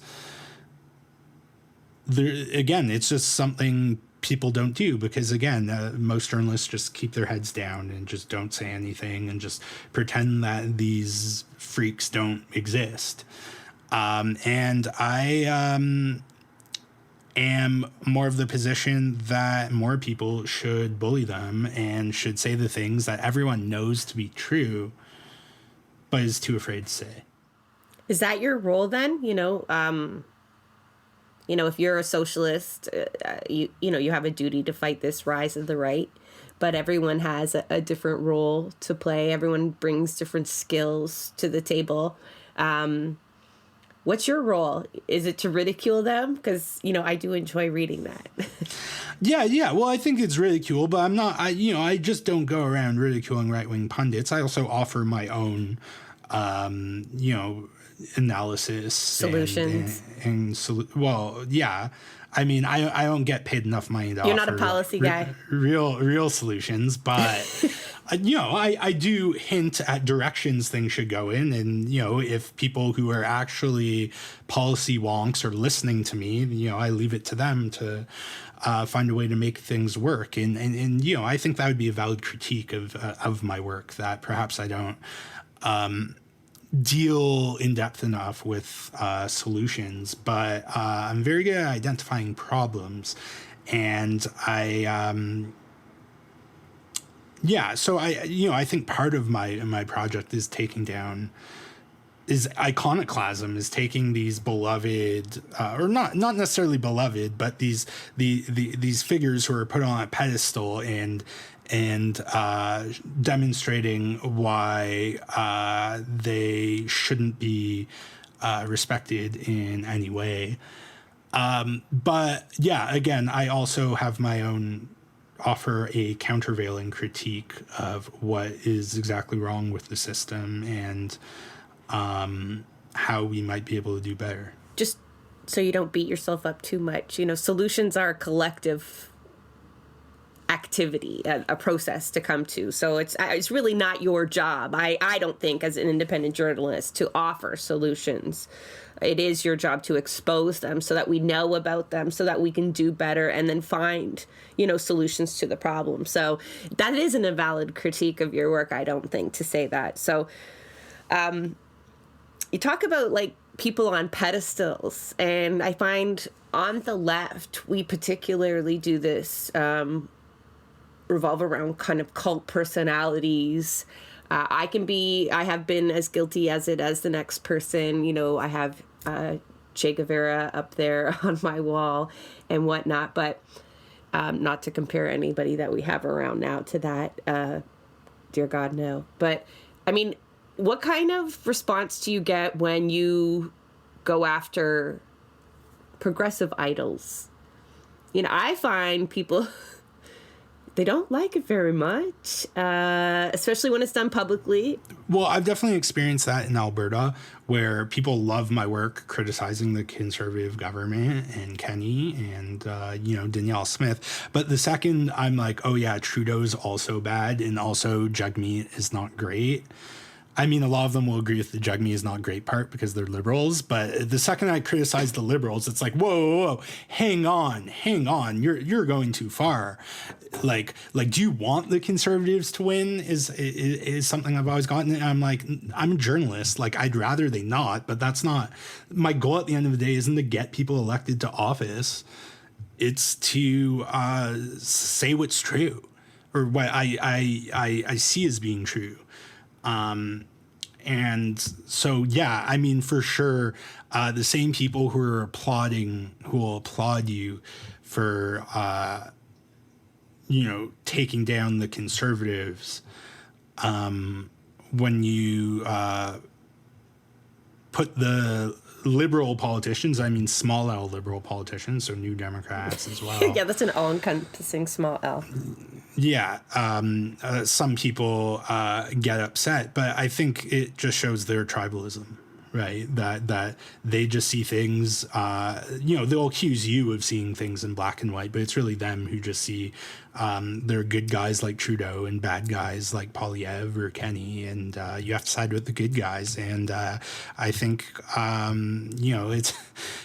again, it's just something people don't do, because again, most journalists just keep their heads down and just don't say anything and just pretend that these freaks don't exist. And I am more of the position that more people should bully them and should say the things that everyone knows to be true, but is too afraid to say. Is that your role then? If you're a socialist, you have a duty to fight this rise of the right, but everyone has a different role to play. Everyone brings different skills to the table. What's your role? Is it to ridicule them? Because, I do enjoy reading that. Yeah. Well, I think it's ridicule, but I'm not. I just don't go around ridiculing right-wing pundits. I also offer my own, analysis, Solutions. Well, yeah. I mean, I don't get paid enough money to You're offer not a policy guy. real solutions, but I do hint at directions things should go in, and if people who are actually policy wonks are listening to me, I leave it to them to find a way to make things work, and I think that would be a valid critique of my work, that perhaps I don't deal in depth enough with solutions, but I'm very good at identifying problems, and so I think part of my project is iconoclasm, is taking these beloved or not necessarily beloved, but these figures who are put on a pedestal and demonstrating why they shouldn't be respected in any way. But yeah, again, I also have my own offer a countervailing critique of what is exactly wrong with the system and how we might be able to do better. Just so you don't beat yourself up too much, solutions are a collective activity, a process to come to. So it's really not your job, I don't think, as an independent journalist, to offer solutions. It is your job to expose them so that we know about them, so that we can do better and then find, solutions to the problem. So that isn't a valid critique of your work, I don't think, to say that. So you talk about like people on pedestals, and I find on the left, we particularly do this, revolve around kind of cult personalities. I have been as guilty as the next person. I have Che Guevara up there on my wall and whatnot, but not to compare anybody that we have around now to that. Dear God, no. But I mean, what kind of response do you get when you go after progressive idols? I find people they don't like it very much, especially when it's done publicly. Well, I've definitely experienced that in Alberta, where people love my work criticizing the Conservative government and Kenny and, Danielle Smith. But the second I'm like, oh, yeah, Trudeau's also bad, and also Jagmeet is not great. I mean, a lot of them will agree with the Jagmeet is not great part because they're liberals. But the second I criticize the liberals, it's like, whoa, hang on. You're going too far. Like, do you want the Conservatives to win is something I've always gotten. And I'm like, I'm a journalist. Like, I'd rather they not, but that's not my goal at the end of the day. Isn't to get people elected to office. It's to say what's true, or what I see as being true. And so, yeah, I mean, for sure, the same people who will applaud you for, taking down the Conservatives, when you put the liberal politicians, I mean, small L liberal politicians, so New Democrats as well. Yeah, that's an all-encompassing small L. Yeah, some people get upset, but I think it just shows their tribalism, right? That they just see things, they'll accuse you of seeing things in black and white, but it's really them who just see there are good guys like Trudeau and bad guys like Poilievre or Kenny, and you have to side with the good guys. And I think,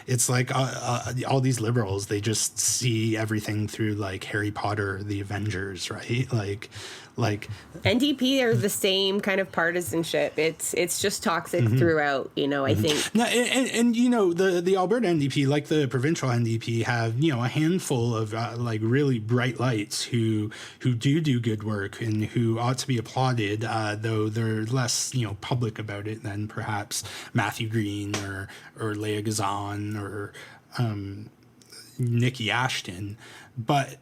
it's like all these liberals, they just see everything through like Harry Potter, the Avengers, right? Like NDP are the same kind of partisanship. It's just toxic throughout, I think. No, and the Alberta NDP, like the provincial NDP, have a handful of like really bright lights who do good work and who ought to be applauded, though they're less public about it than perhaps Matthew Green or Leah Gazan or Nikki Ashton, but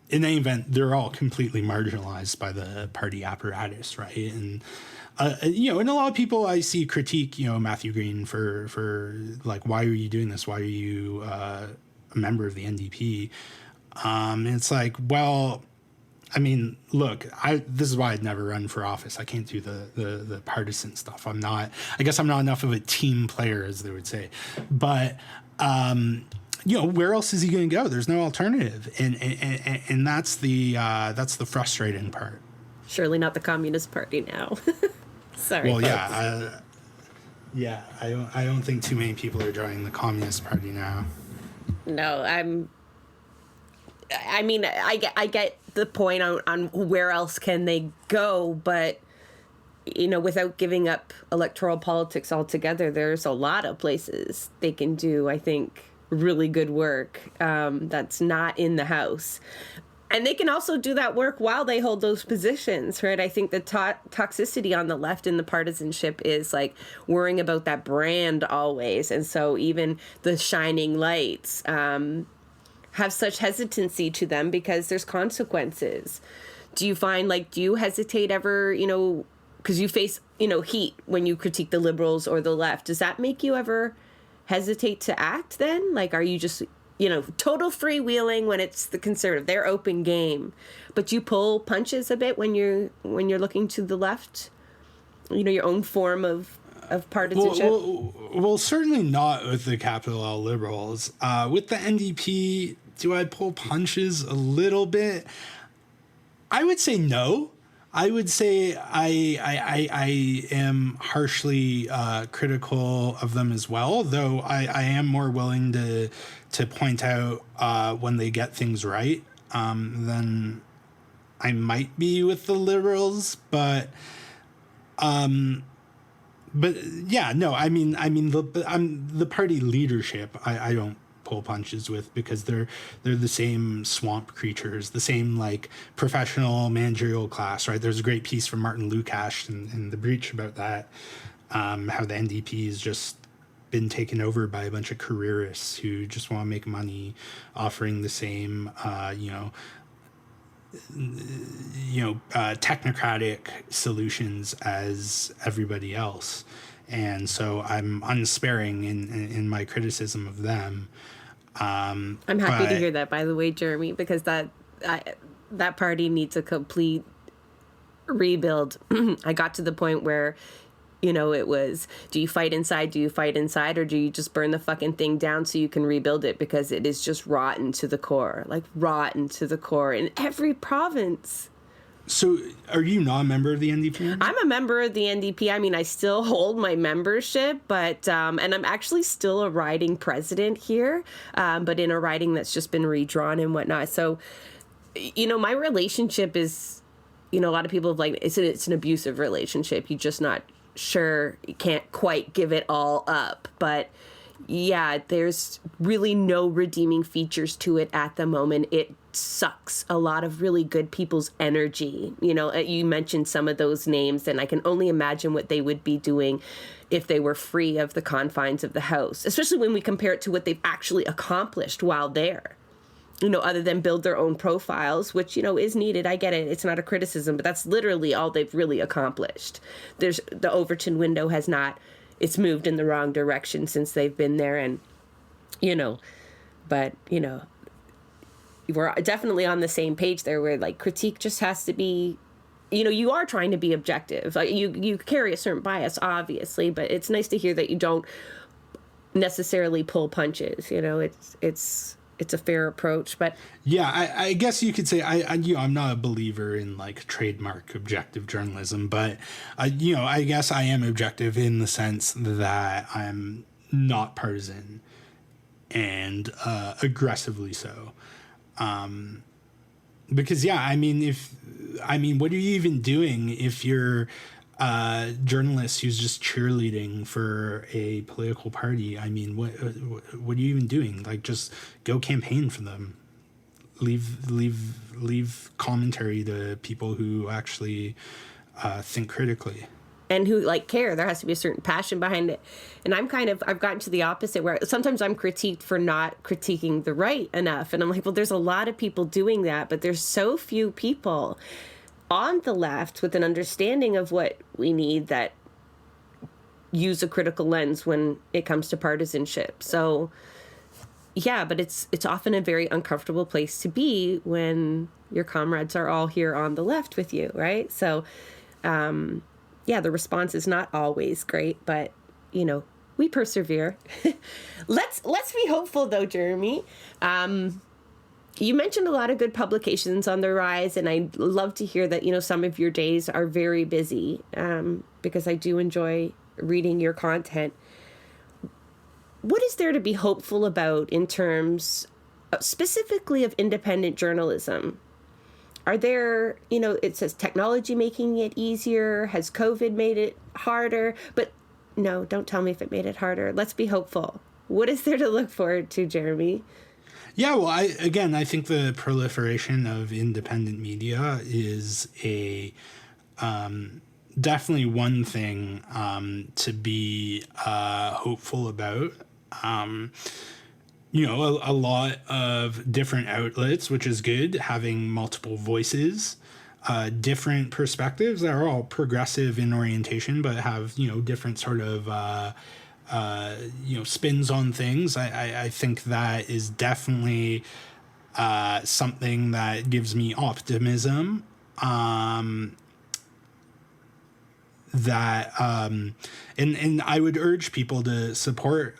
in any event, they're all completely marginalized by the party apparatus, right? And and a lot of people I see critique, Matthew Green for like, why are you doing this? Why are you a member of the NDP? And it's like, well, I mean, look, this is why I'd never run for office. I can't do the partisan stuff. I guess I'm not enough of a team player, as they would say. But, where else is he going to go? There's no alternative. And that's the frustrating part. Surely not the Communist Party now. Sorry. Well, folks. I don't think too many people are joining the Communist Party now. No, I get the point on where else can they go, but without giving up electoral politics altogether, there's a lot of places they can do, I think, really good work that's not in the House. And they can also do that work while they hold those positions, right? I think the toxicity on the left in the partisanship is like worrying about that brand always. And so even the shining lights have such hesitancy to them because there's consequences. Do you find, do you hesitate ever, because you face, heat when you critique the liberals or the left? Does that make you ever hesitate to act then? Like, are you just, total freewheeling when it's the conservative, their open game, but you pull punches a bit when you're looking to the left, your own form of partisanship? Well, certainly not with the capital L liberals. With the NDP, do I pull punches a little bit? I would say no. I would say I am harshly critical of them as well, though I am more willing to point out when they get things right than I might be with the liberals. But yeah, no, I mean the party leadership I don't pull punches with, because they're the same swamp creatures, the same professional managerial class, right? There's a great piece from Martin Lukash in The Breach about that, how the NDP has just been taken over by a bunch of careerists who just want to make money, offering the same technocratic solutions as everybody else. And so I'm unsparing in my criticism of them. I'm happy to hear that, by the way, Jeremy, because that party needs a complete rebuild. I got to the point where, it was, do you fight inside? Do you fight inside? Or do you just burn the fucking thing down so you can rebuild it? Because it is just rotten to the core, rotten to the core in every province. So are you not a member of the NDP? I'm a member of the NDP. I mean, I still hold my membership, but and I'm actually still a riding president here, but in a riding that's just been redrawn and whatnot. So, my relationship is, a lot of people have it's an abusive relationship. You're just not sure. You can't quite give it all up. But yeah, there's really no redeeming features to it at the moment. It sucks a lot of really good people's energy. You mentioned some of those names, and I can only imagine what they would be doing if they were free of the confines of the House, especially when we compare it to what they've actually accomplished while there. Other than build their own profiles, which, is needed. I get it. It's not a criticism, but that's literally all they've really accomplished. There's the Overton window has not, it's moved in the wrong direction since they've been there. And, but, we're definitely on the same page there, where critique just has to be, you are trying to be objective. You carry a certain bias, obviously, but it's nice to hear that you don't necessarily pull punches. It's a fair approach. But yeah, I guess you could say I'm not a believer in trademark objective journalism, but I guess I am objective in the sense that I'm not partisan and aggressively so. Because what are you even doing if you're a journalist who's just cheerleading for a political party? I mean, what are you even doing? Just go campaign for them. Leave commentary to people who actually think critically. And who care. There has to be a certain passion behind it. And I've gotten to the opposite, where sometimes I'm critiqued for not critiquing the right enough. And I'm like, well, there's a lot of people doing that, but there's so few people on the left with an understanding of what we need that use a critical lens when it comes to partisanship. So yeah, but it's often a very uncomfortable place to be when your comrades are all here on the left with you, right? So, yeah, the response is not always great, but you know, we persevere. Let's be hopeful though, Jeremy. You mentioned a lot of good publications on the rise, and I'd love to hear that, you know, some of your days are very busy, because I do enjoy reading your content. What is there to be hopeful about in terms specifically of independent journalism? Are there, you know, it says technology making it easier? Has COVID made it harder? But no, don't tell me if it made it harder. Let's be hopeful. What is there to look forward to, Jeremy? Yeah, well, I think the proliferation of independent media is a definitely one thing to be hopeful about. You know, a lot of different outlets, which is good, having multiple voices, different perspectives that are all progressive in orientation, but have, you know, different sort of, you know, spins on things. I think that is definitely something that gives me optimism. That and I would urge people to support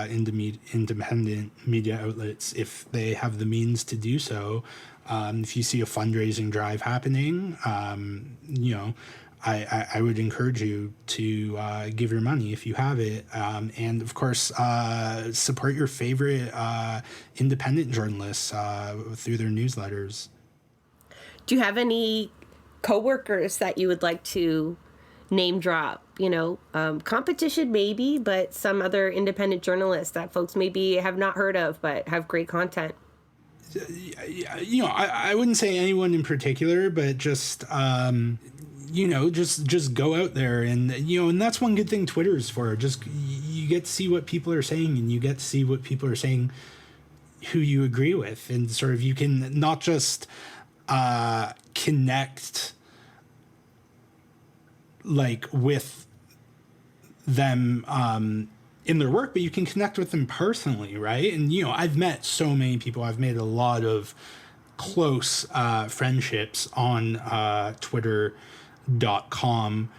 independent media outlets if they have the means to do so. If you see a fundraising drive happening, you know, I would encourage you to give your money if you have it, and of course support your favorite independent journalists through their newsletters. Do you have any coworkers that you would like to name drop? You know, competition maybe, but some other independent journalists that folks maybe have not heard of but have great content. You know, I wouldn't say anyone in particular, but just you know, just go out there and, you know, and that's one good thing Twitter is for. Just you get to see what people are saying, and you get to see what people are saying who you agree with, and sort of you can not just connect like with them in their work, but you can connect with them personally, right? And, you know, I've met so many people. I've made a lot of close friendships on twitter.com.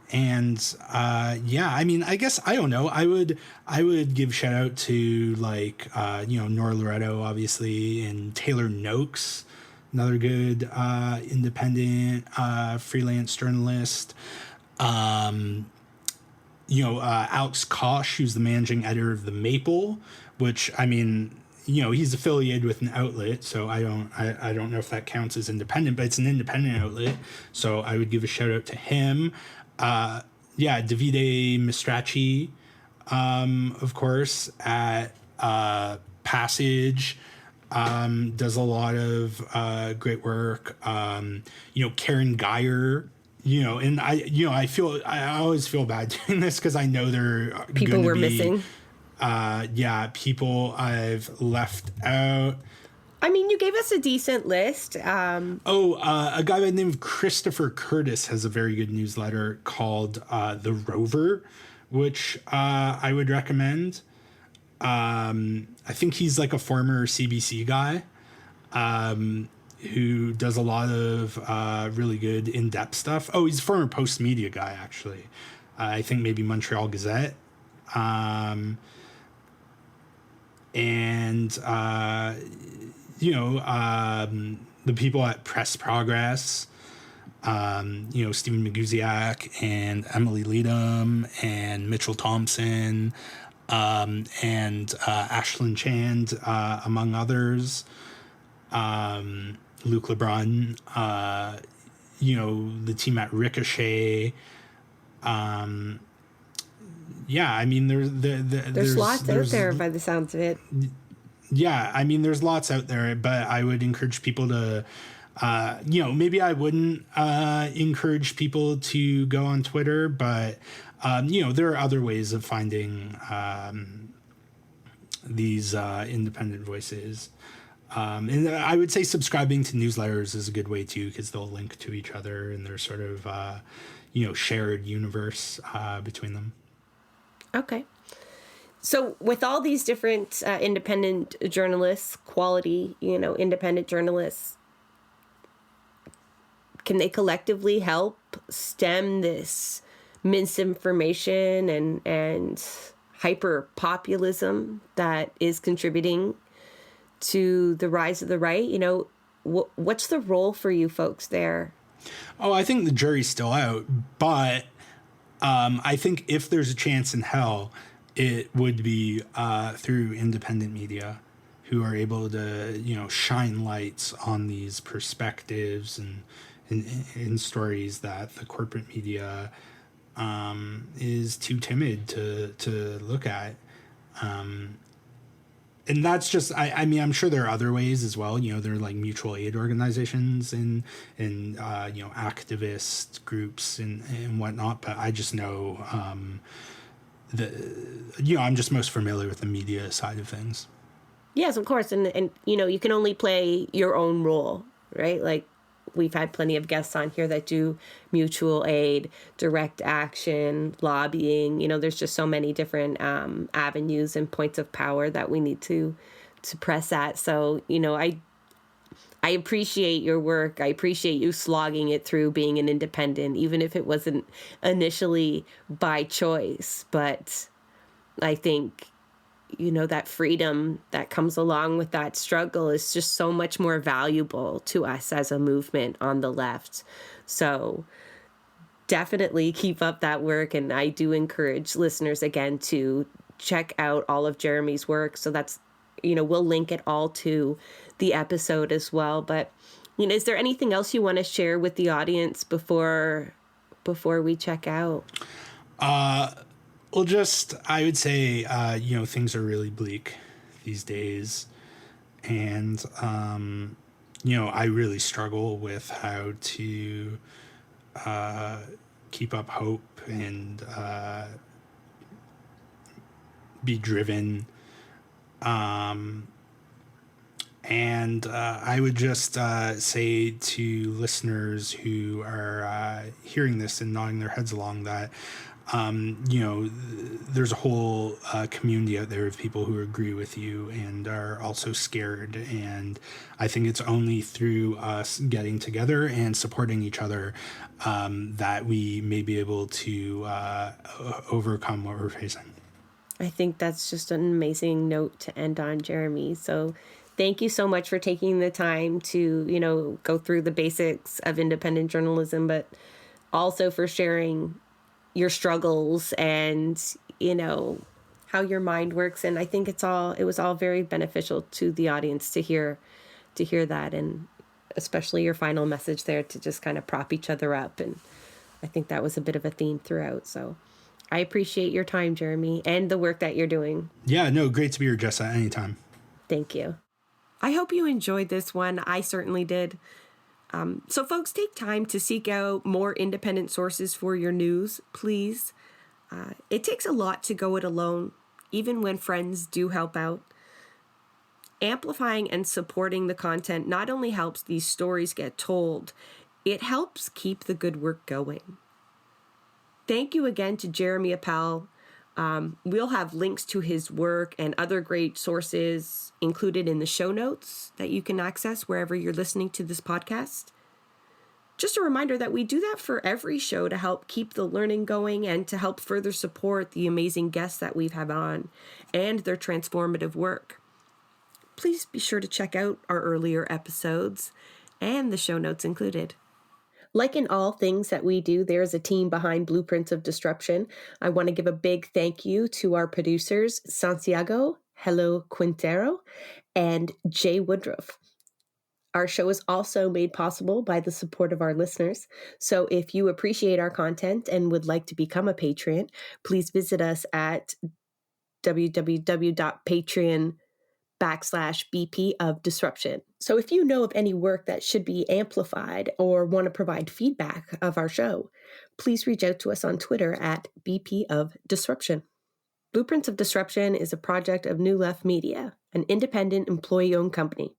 And yeah, I mean, I guess, I don't know, I would give shout out to, like, you know, Nora Loretto, obviously, and Taylor Noakes, another good independent freelance journalist. You know, Alex Kosh, who's the managing editor of The Maple, which, I mean, you know, he's affiliated with an outlet, so I don't know if that counts as independent, but it's an independent outlet, so I would give a shout out to him. Yeah, Davide Mistracci, of course, at Passage, does a lot of great work. You know, Karen Geyer, you know, and I always feel bad doing this because I know there are People we're missing. Yeah, people I've left out. I mean, you gave us a decent list. A guy by the name of Christopher Curtis has a very good newsletter called The Rover, which I would recommend. I think he's like a former CBC guy who does a lot of really good in-depth stuff. Oh, he's a former Post Media guy, actually. I think maybe Montreal Gazette. And you know, the people at Press Progress, you know, Stephen Maguziak and Emily Leadham and Mitchell Thompson, and Ashlyn Chand, among others. Luke LeBrun, you know, the team at Ricochet. Yeah, I mean, there's lots out there by the sounds of it. Yeah, I mean, there's lots out there, but I would encourage people to, you know, maybe I wouldn't encourage people to go on Twitter, but, you know, there are other ways of finding these independent voices. And I would say subscribing to newsletters is a good way too, because they'll link to each other and there's sort of, you know, shared universe between them. Okay. So with all these different independent journalists, quality, independent journalists, can they collectively help stem this misinformation and hyper populism that is contributing to the rise of the right? What's the role for you folks there? Oh, I think the jury's still out, but I think if there's a chance in hell, it would be through independent media who are able to, shine lights on these perspectives and in stories that the corporate media is too timid to look at. And that's just, I mean, I'm sure there are other ways as well. There are like mutual aid organizations and activist groups and whatnot. But I just know I'm just most familiar with the media side of things. Yes, of course. And you can only play your own role, right? Like, we've had plenty of guests on here that do mutual aid, direct action, lobbying. There's just so many different avenues and points of power that we need to press at. So, I appreciate your work. I appreciate you slogging it through being an independent, even if it wasn't initially by choice. But I think that freedom that comes along with that struggle is just so much more valuable to us as a movement on the left. So definitely keep up that work. And I do encourage listeners again to check out all of Jeremy's work. So that's, we'll link it all to the episode as well. But, is there anything else you want to share with the audience before we check out? Well, I would say, things are really bleak these days. And, I really struggle with how to keep up hope and be driven. And I would just say to listeners who are hearing this and nodding their heads along that, there's a whole community out there of people who agree with you and are also scared. And I think it's only through us getting together and supporting each other that we may be able to overcome what we're facing. I think that's just an amazing note to end on, Jeremy. So thank you so much for taking the time to, go through the basics of independent journalism, but also for sharing your struggles and, how your mind works. And I think it was all very beneficial to the audience to hear that. And especially your final message there to just kind of prop each other up. And I think that was a bit of a theme throughout. So I appreciate your time, Jeremy, and the work that you're doing. Yeah, no, great to be here, Jessa, anytime. Thank you. I hope you enjoyed this one. I certainly did. So folks, take time to seek out more independent sources for your news, please. It takes a lot to go it alone, even when friends do help out. Amplifying and supporting the content not only helps these stories get told, it helps keep the good work going. Thank you again to Jeremy Appel. We'll have links to his work and other great sources included in the show notes that you can access wherever you're listening to this podcast. Just a reminder that we do that for every show to help keep the learning going and to help further support the amazing guests that we've had on and their transformative work. Please be sure to check out our earlier episodes and the show notes included. Like in all things that we do, there is a team behind Blueprints of Disruption. I want to give a big thank you to our producers, Santiago Hello Quintero and Jay Woodruff. Our show is also made possible by the support of our listeners. So if you appreciate our content and would like to become a patron, please visit us at www.patreon.com/BP of Disruption. So if you know of any work that should be amplified or want to provide feedback of our show, please reach out to us on Twitter at BP of Disruption. Blueprints of Disruption is a project of New Left Media, an independent employee-owned company.